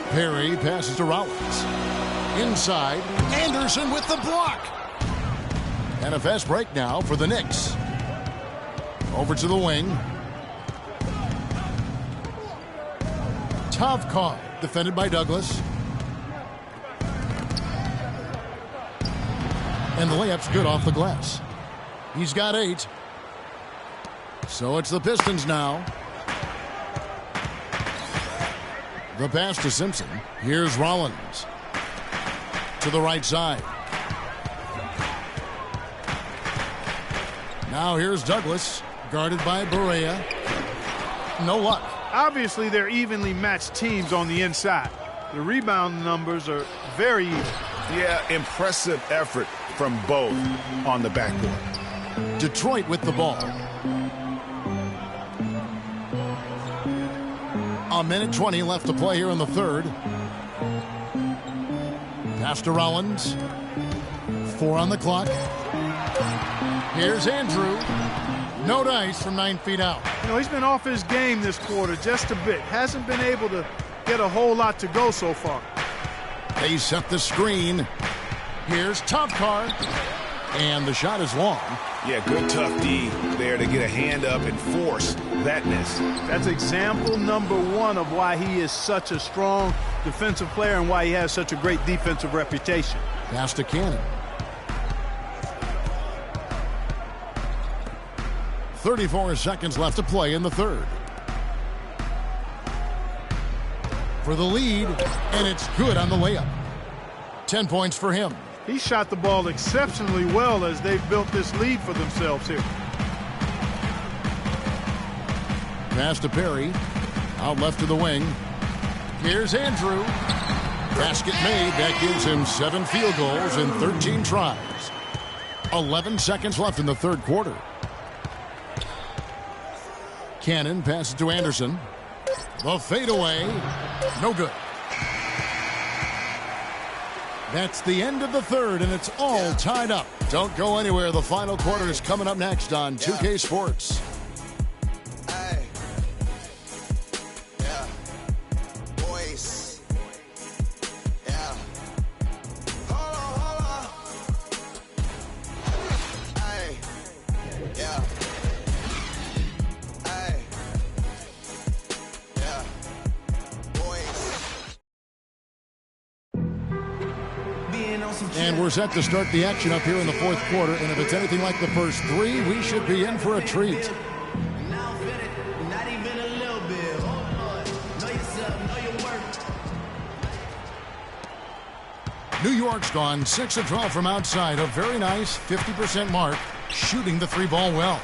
Perry passes to Rollins. Inside, Anderson with the block. And a fast break now for the Knicks. Over to the wing. Tavcar, defended by Douglas. And the layup's good off the glass. He's got 8. So it's the Pistons now. The pass to Simpson. Here's Rollins. To the right side. Now here's Douglas. Guarded by Barea. No luck. Obviously, they're evenly matched teams on the inside. The rebound numbers are very even. Yeah, impressive effort from both on the backboard. Detroit with the ball. A minute 20 left to play here in the third. Pass to Rollins. 4 on the clock. Here's Andrew. No dice from 9 feet out. You know, he's been off his game this quarter just a bit. Hasn't been able to get a whole lot to go so far. They set the screen. Here's Tavcar. And the shot is long. Yeah, good tough D there to get a hand up and force that miss. That's example number 1 of why he is such a strong defensive player and why he has such a great defensive reputation. Pass to Cannon. 34 seconds left to play in the third. For the lead, and it's good on the layup. 10 points for him. He shot the ball exceptionally well as they've built this lead for themselves here. Pass to Perry. Out left to the wing. Here's Andrew. Basket made. That gives him 7 field goals in 13 tries. 11 seconds left in the third quarter. Cannon passes to Anderson. The fadeaway. No good. That's the end of the third, and it's all tied up. Don't go anywhere. The final quarter is coming up next on 2K Sports. Hey. Yeah. Boys. Yeah. Hold on. Hey. Yeah. Hey. Yeah. Boys. And we're set to start the action up here in the fourth quarter. And if it's anything like the first 3, we should be in for a treat. New York's gone 6 of 12 from outside. A very nice 50% mark, shooting the 3-ball well.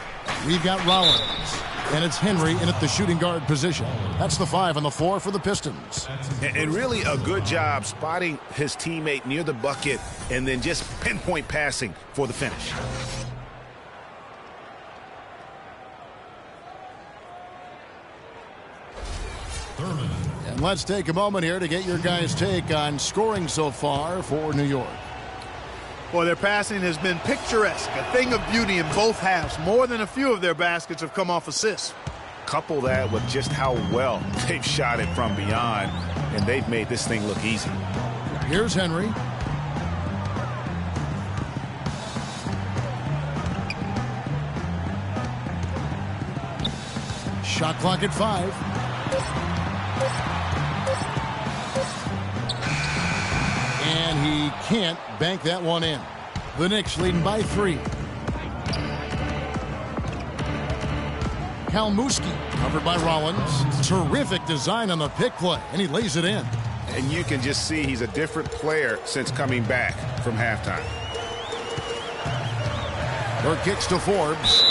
We've got Rollins. And it's Henry in at the shooting guard position. That's the 5 on the floor for the Pistons. And really a good job spotting his teammate near the bucket and then just pinpoint passing for the finish. And let's take a moment here to get your guys' take on scoring so far for New York. Boy, their passing has been picturesque, a thing of beauty in both halves. More than a few of their baskets have come off assists. Couple that with just how well they've shot it from beyond, and they've made this thing look easy. Here's Henry. Shot clock at 5. And he can't bank that one in. The Knicks leading by 3. Kalmuski covered by Rollins. Terrific design on the pick play, and he lays it in. And you can just see he's a different player since coming back from halftime. Her kicks to Forbes.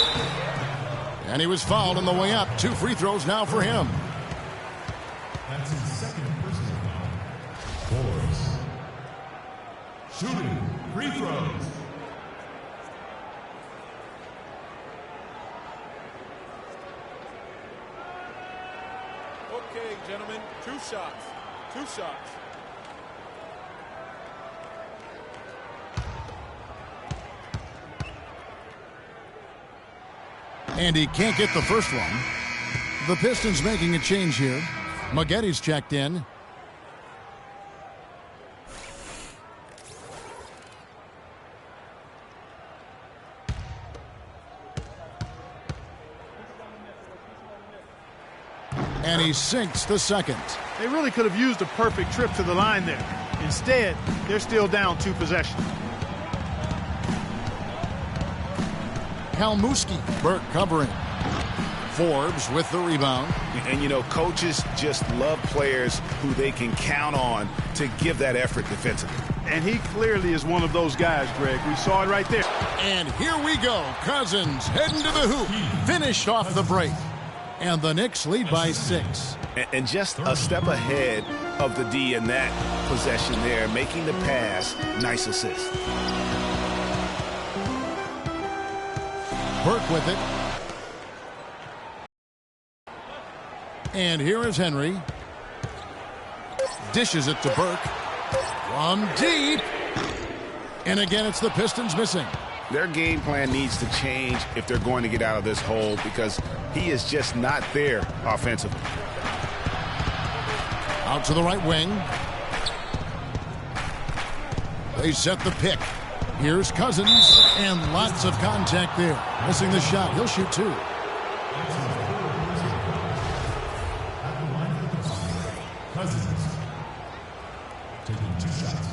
And he was fouled on the way up. 2 free throws now for him. That's his second personal foul. Forbes. Shooting free throws. Okay, gentlemen, 2 shots. 2 shots. And he can't get the first one. The Pistons making a change here. Maggetti's checked in. And he sinks the second. They really could have used a perfect trip to the line there. Instead, they're still down 2 possessions. Kalmuski. Burke covering. Forbes with the rebound. And, you know, coaches just love players who they can count on to give that effort defensively. And he clearly is one of those guys, Greg. We saw it right there. And here we go. Cousins heading to the hoop. Finished off the break. And the Knicks lead by 6. And just a step ahead of the D in that possession there, making the pass. Nice assist. Burke with it. And here is Henry. Dishes it to Burke. From deep. And again, it's the Pistons missing. Their game plan needs to change if they're going to get out of this hole because he is just not there offensively. Out to the right wing. They set the pick. Here's Cousins. And lots of contact there. Missing the shot. He'll shoot 2. Taking 2 shots.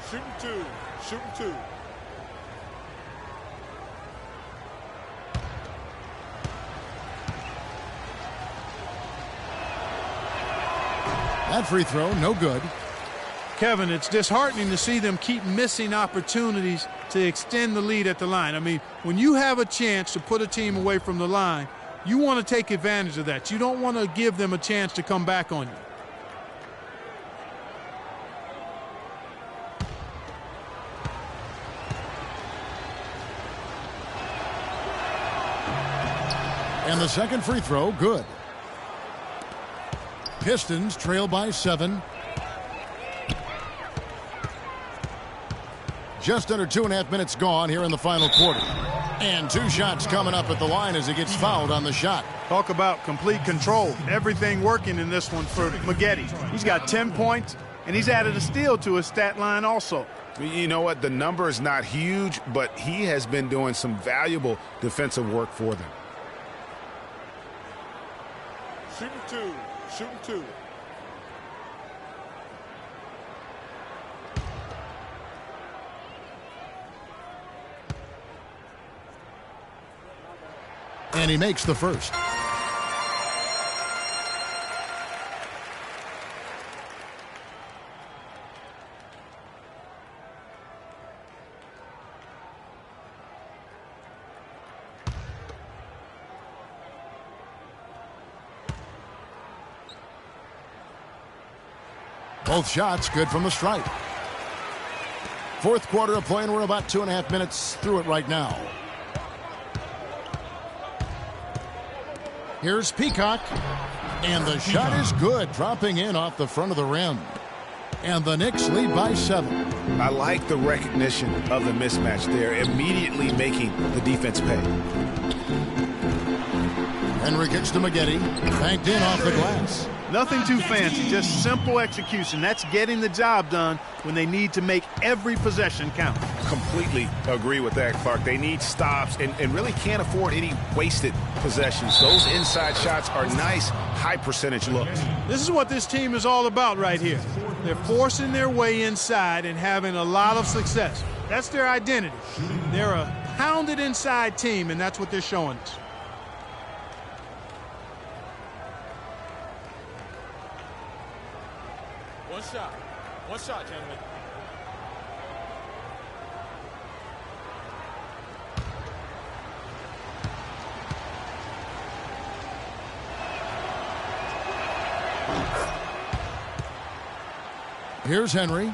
Shooting 2. Shooting 2. That free throw, no good. Kevin, it's disheartening to see them keep missing opportunities to extend the lead at the line. I mean, when you have a chance to put a team away from the line, you want to take advantage of that. You don't want to give them a chance to come back on you. And the second free throw, good. Pistons trail by 7. Just under 2.5 minutes gone here in the final quarter. And 2 shots coming up at the line as he gets fouled on the shot. Talk about complete control. Everything working in this one for Maggette. He's got 10 points, and he's added a steal to his stat line also. You know what? The number is not huge, but he has been doing some valuable defensive work for them. Shooting 2. Shooting 2. And he makes the first. Both shots good from the stripe. Fourth quarter of play, and we're about 2.5 minutes through it right now. Here's Peacock. And the shot is good, dropping in off the front of the rim. And the Knicks lead by 7. I like the recognition of the mismatch there, immediately making the defense pay. Henry gets to Maggette, banked in off the glass. Nothing too fancy, just simple execution. That's getting the job done when they need to make every possession count. Completely agree with that, Clark. They need stops and really can't afford any wasted possessions. Those inside shots are nice, high-percentage looks. This is what this team is all about right here. They're forcing their way inside and having a lot of success. That's their identity. They're a pounded inside team, and that's what they're showing us. One shot, gentlemen. Here's Henry.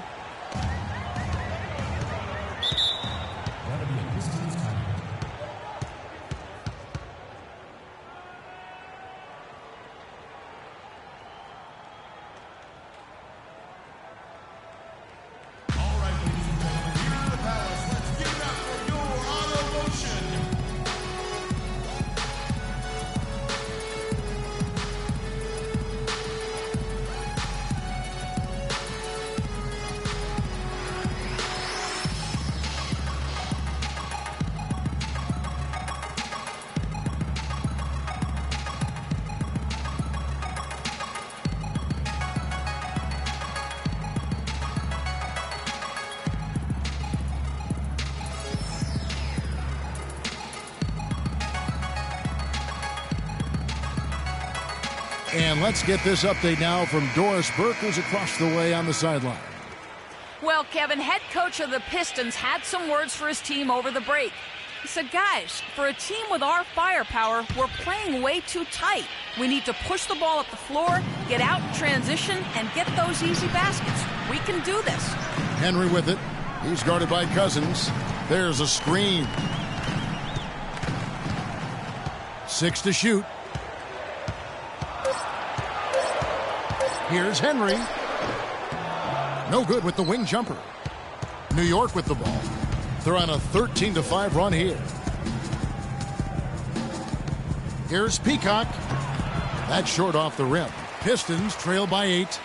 And let's get this update now from Doris Burke, who's across the way on the sideline. Well, Kevin, head coach of the Pistons had some words for his team over the break. He said, guys, for a team with our firepower, we're playing way too tight. We need to push the ball up the floor, get out in transition, and get those easy baskets. We can do this. Henry with it. He's guarded by Cousins. There's a screen. 6 to shoot. Here's Henry. No good with the wing jumper. New York with the ball. They're on a 13-5 run here. Here's Peacock. That's short off the rim. Pistons trail by 8.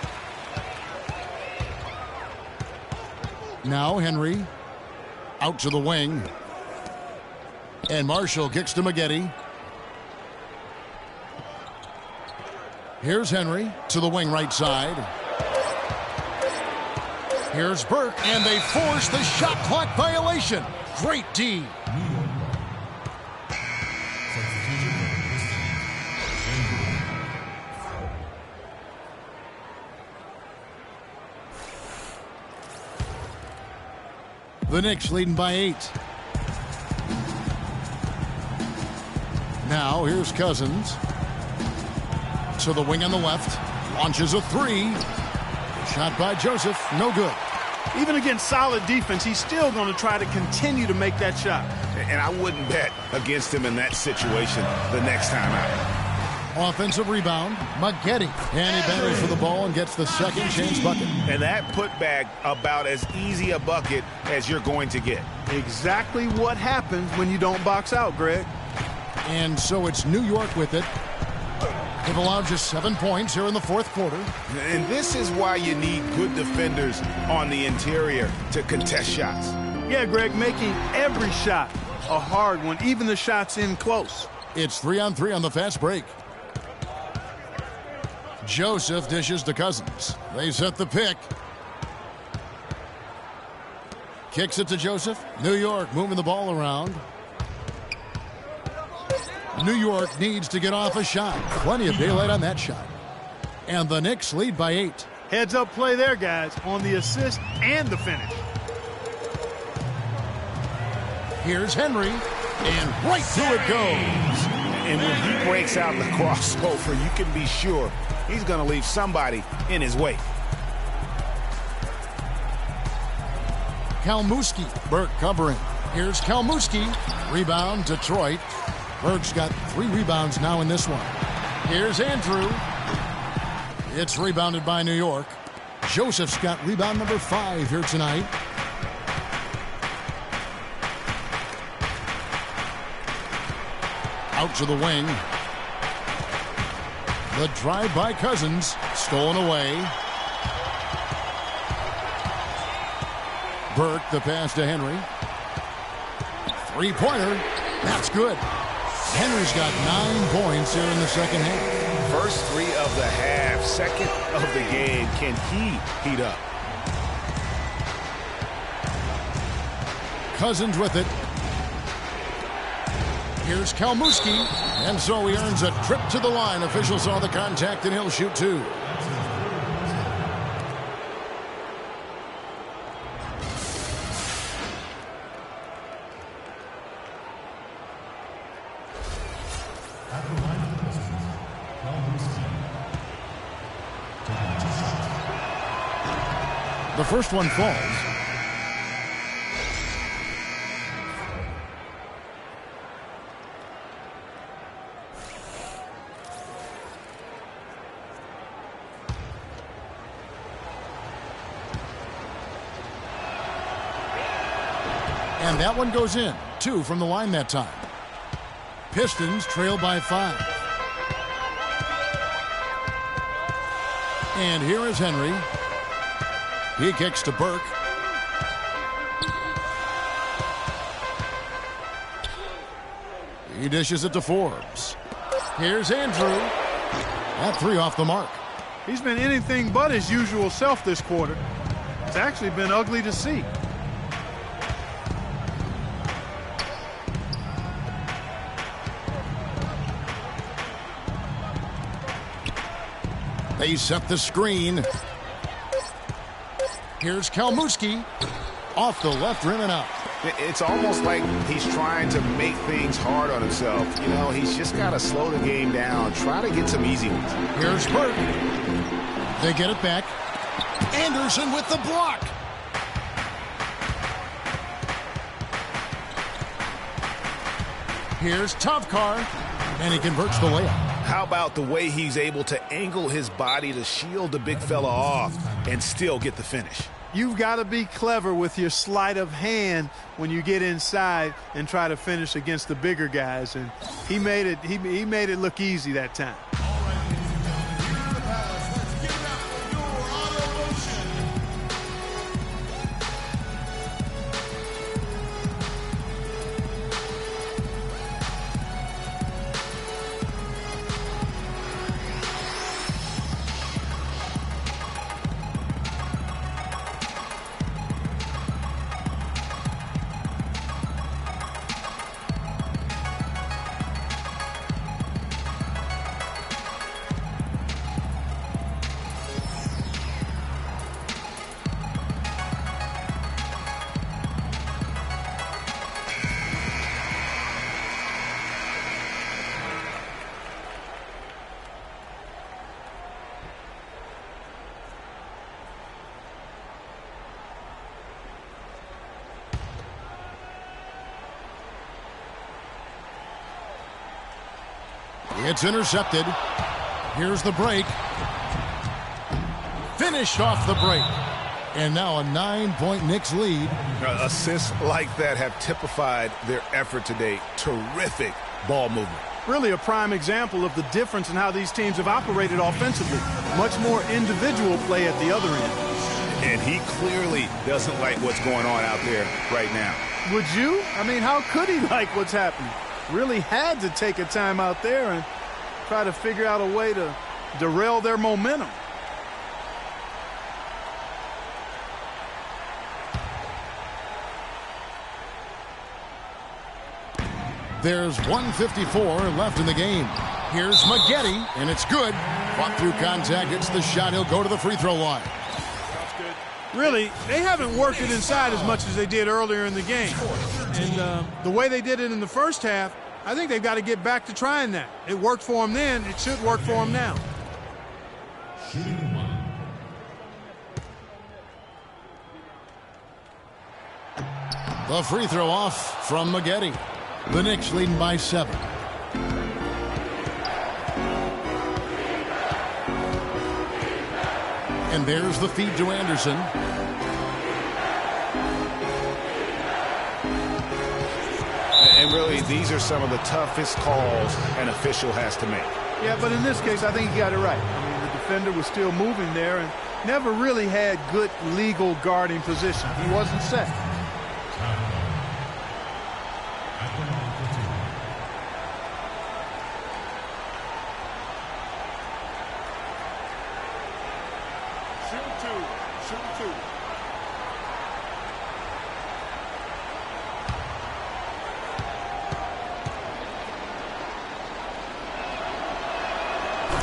Now Henry. Out to the wing. And Marshall kicks to Maggette. Here's Henry to the wing right side. Here's Burke, and they force the shot clock violation. Great D. The Knicks leading by 8. Now here's Cousins. To the wing on the left. Launches a 3. Shot by Joseph. No good. Even against solid defense, he's still going to try to continue to make that shot. And I wouldn't bet against him in that situation the next time out. Offensive rebound. Maggette. And he battles for the ball and gets the second chance bucket. And that putback about as easy a bucket as you're going to get. Exactly what happens when you don't box out, Greg. And so it's New York with it. They've allowed just 7 points here in the fourth quarter. And this is why you need good defenders on the interior to contest shots. Yeah, Greg, making every shot a hard one, even the shots in close. It's 3-on-3 on the fast break. Joseph dishes to Cousins. They set the pick. Kicks it to Joseph. New York moving the ball around. New York needs to get off a shot. Plenty of daylight on that shot. And the Knicks lead by 8. Heads up play there, guys, on the assist and the finish. Here's Henry, and right through it goes. And when he breaks out the crossover, you can be sure he's going to leave somebody in his way. Kalmuski, Burke covering. Here's Kalmuski. Rebound, Detroit. Burke's got 3 rebounds now in this one. Here's Andrew. It's rebounded by New York. Joseph's got rebound number 5 here tonight. Out to the wing. The drive by Cousins. Stolen away. Burke, the pass to Henry. 3-pointer. That's good. Henry's got 9 points here in the second half. First 3 of the half, second of the game. Can he heat up? Cousins with it. Here's Kalmuski. And so he earns a trip to the line. Officials saw the contact and he'll shoot 2. The first one falls. And that one goes in. 2 from the line that time. Pistons trail by 5. And here is Henry. He kicks to Burke. He dishes it to Forbes. Here's Andrew. That 3 off the mark. He's been anything but his usual self this quarter. It's actually been ugly to see. They set the screen. Here's Kalmuski. Off the left rim and out. It's almost like he's trying to make things hard on himself. You know, he's just got to slow the game down, try to get some easy ones. Here's Burke. They get it back. Anderson with the block. Here's Tavcar, and he converts the layup. How about the way he's able to angle his body to shield the big fella off and still get the finish? You've got to be clever with your sleight of hand when you get inside and try to finish against the bigger guys, and he made it look easy that time. It's intercepted. Here's the break. Finished off the break. And now a 9-point Knicks lead. Assists like that have typified their effort today. Terrific ball movement. Really a prime example of the difference in how these teams have operated offensively. Much more individual play at the other end. And he clearly doesn't like what's going on out there right now. Would you? I mean, how could he like what's happening? Really had to take a time out there and try to figure out a way to derail their momentum. There's 1:54 left in the game. Here's Maggette, and it's good. Fought through contact, hits the shot. He'll go to the free throw line. Really, they haven't worked it inside as much as they did earlier in the game. And the way they did it in the first half, I think they've got to get back to trying that. It worked for them then. It should work for them now. The free throw off from Maggette. The Knicks leading by 7. And there's the feed to Anderson. And really, these are some of the toughest calls an official has to make. Yeah, but in this case, I think he got it right. I mean, the defender was still moving there and never really had good legal guarding position. He wasn't set.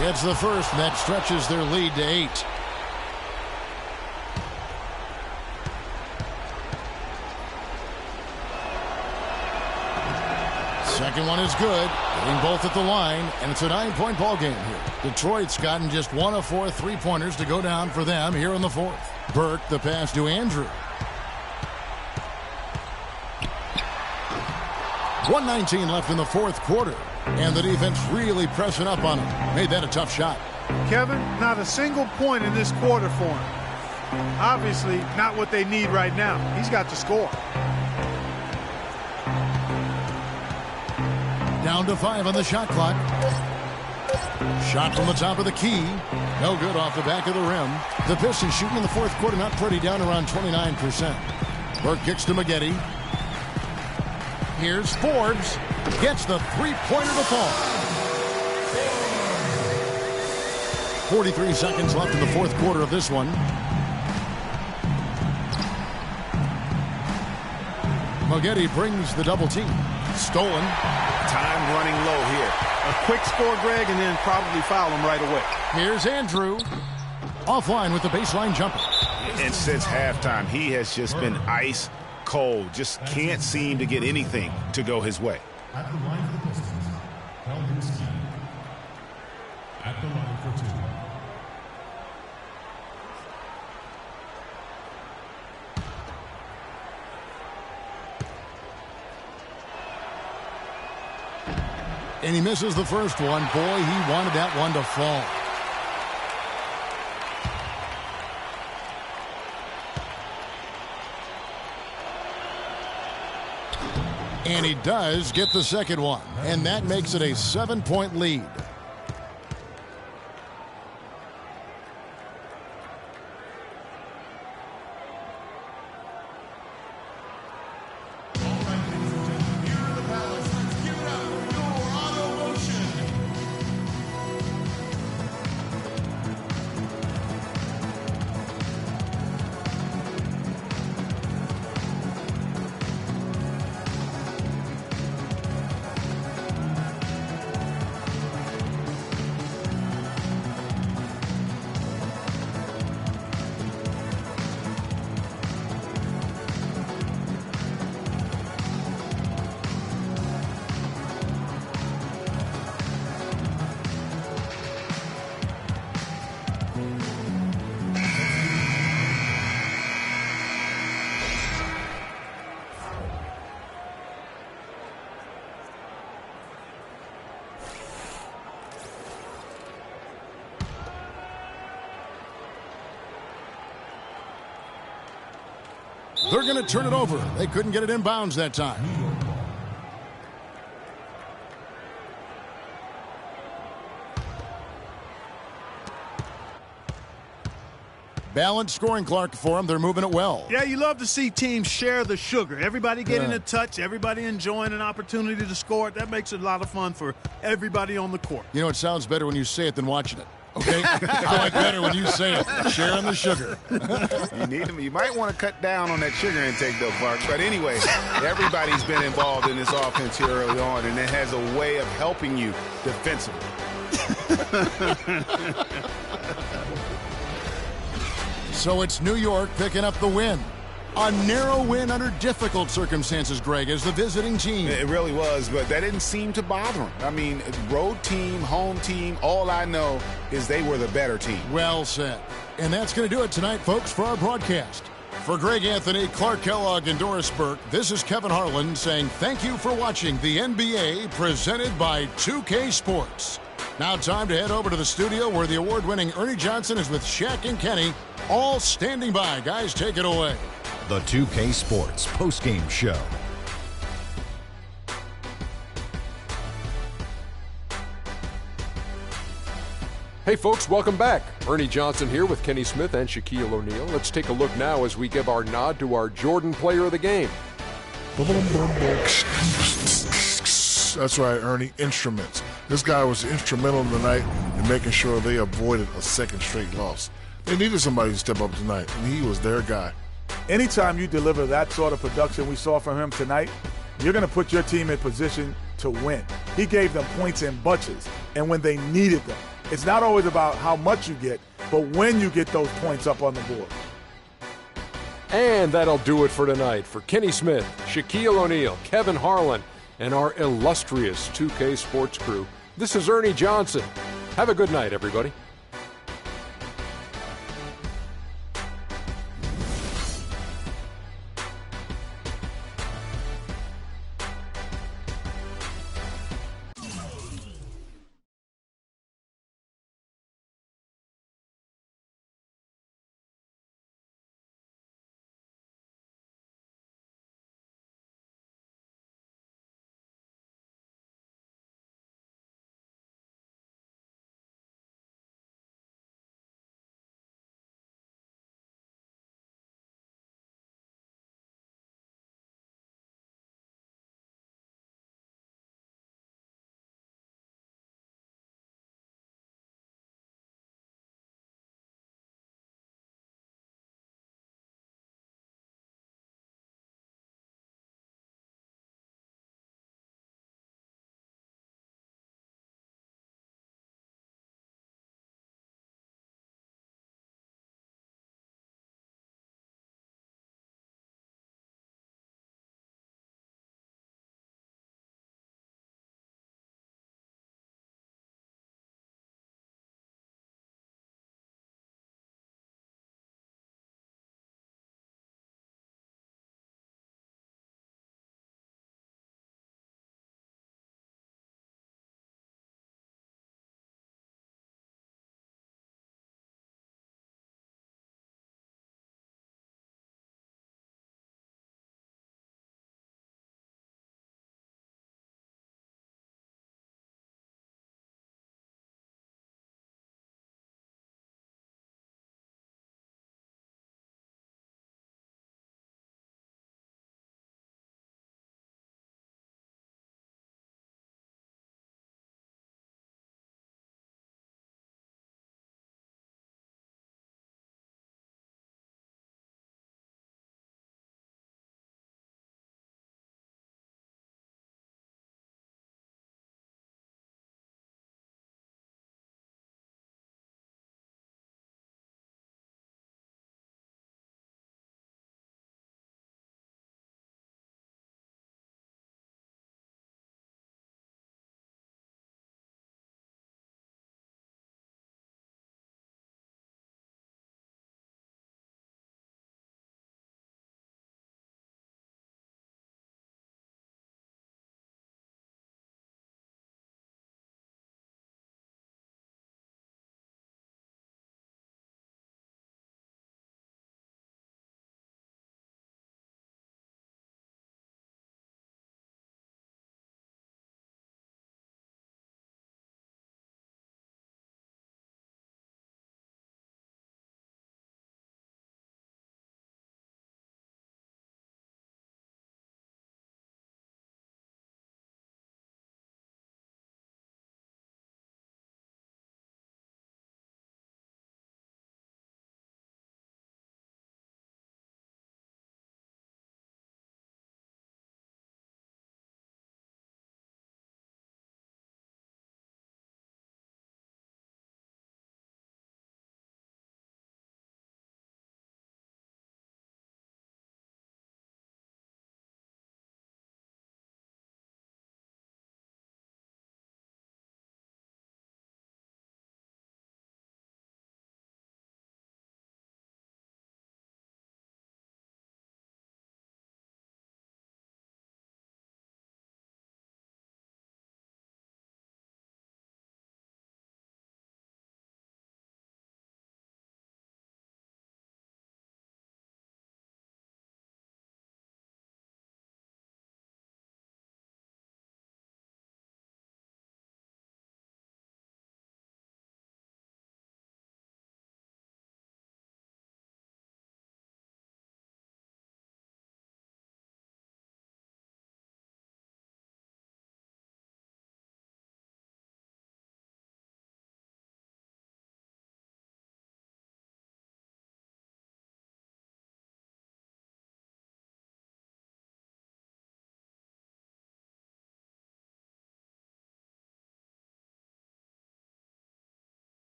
It's the first, and that stretches their lead to 8. Second one is good. Getting both at the line, and it's a 9-point ball game here. Detroit's gotten just 1 of 4 3-pointers to go down for them here in the 4th. Burke, the pass to Andrew. 1:19 left in the 4th quarter. And the defense really pressing up on him. Made that a tough shot. Kevin, not a single point in this quarter for him. Obviously, not what they need right now. He's got to score. Down to 5 on the shot clock. Shot from the top of the key. No good off the back of the rim. The Pistons shooting in the 4th quarter, not pretty, down around 29%. Burke kicks to Maggette. Here's Forbes. Gets the three-pointer to fall. 43 seconds left in the 4th quarter of this one. Maggette brings the double team. Stolen. Time running low here. a quick score, Greg, and then probably foul him right away. Here's Andrew. Offline with the baseline jumper. And since halftime, he has just been ice cold. Just can't seem to get anything to go his way. At the line for the Pistons, Kelsey. At the line for 2. And he misses the first one. Boy, he wanted that one to fall. And he does get the second one. And that makes it a 7-point lead. They're going to turn it over. They couldn't get it in bounds that time. Balanced scoring, Clark, for them. They're moving it well. Yeah, you love to see teams share the sugar. Everybody getting a touch, everybody enjoying an opportunity to score. That makes it a lot of fun for everybody on the court. You know, it sounds better when you say it than watching it. Okay? I like better when you say it. Sharing the sugar. You might want to cut down on that sugar intake, though, Clark. But anyway, everybody's been involved in this offense here early on, and it has a way of helping you defensively. So it's New York picking up the win. A narrow win under difficult circumstances, Greg, as the visiting team. It really was, but that didn't seem to bother them. I mean, road team, home team, all I know is they were the better team. Well said. And that's going to do it tonight, folks, for our broadcast. For Greg Anthony, Clark Kellogg, and Doris Burke, this is Kevin Harlan saying thank you for watching the NBA presented by 2K Sports. Now time to head over to the studio where the award-winning Ernie Johnson is with Shaq and Kenny, all standing by. Guys, take it away. The 2K Sports postgame show. Hey folks, welcome back. Ernie Johnson here with Kenny Smith and Shaquille O'Neal. Let's take a look now as we give our nod to our Jordan Player of the Game. That's right, Ernie. Instruments. This guy was instrumental tonight in making sure they avoided a second straight loss. They needed somebody to step up tonight, and he was their guy. Anytime you deliver that sort of production we saw from him tonight, you're going to put your team in position to win. He gave them points in bunches, and when they needed them. It's not always about how much you get, but when you get those points up on the board. And that'll do it for tonight. For Kenny Smith, Shaquille O'Neal, Kevin Harlan, and our illustrious 2K Sports crew, this is Ernie Johnson. Have a good night, everybody.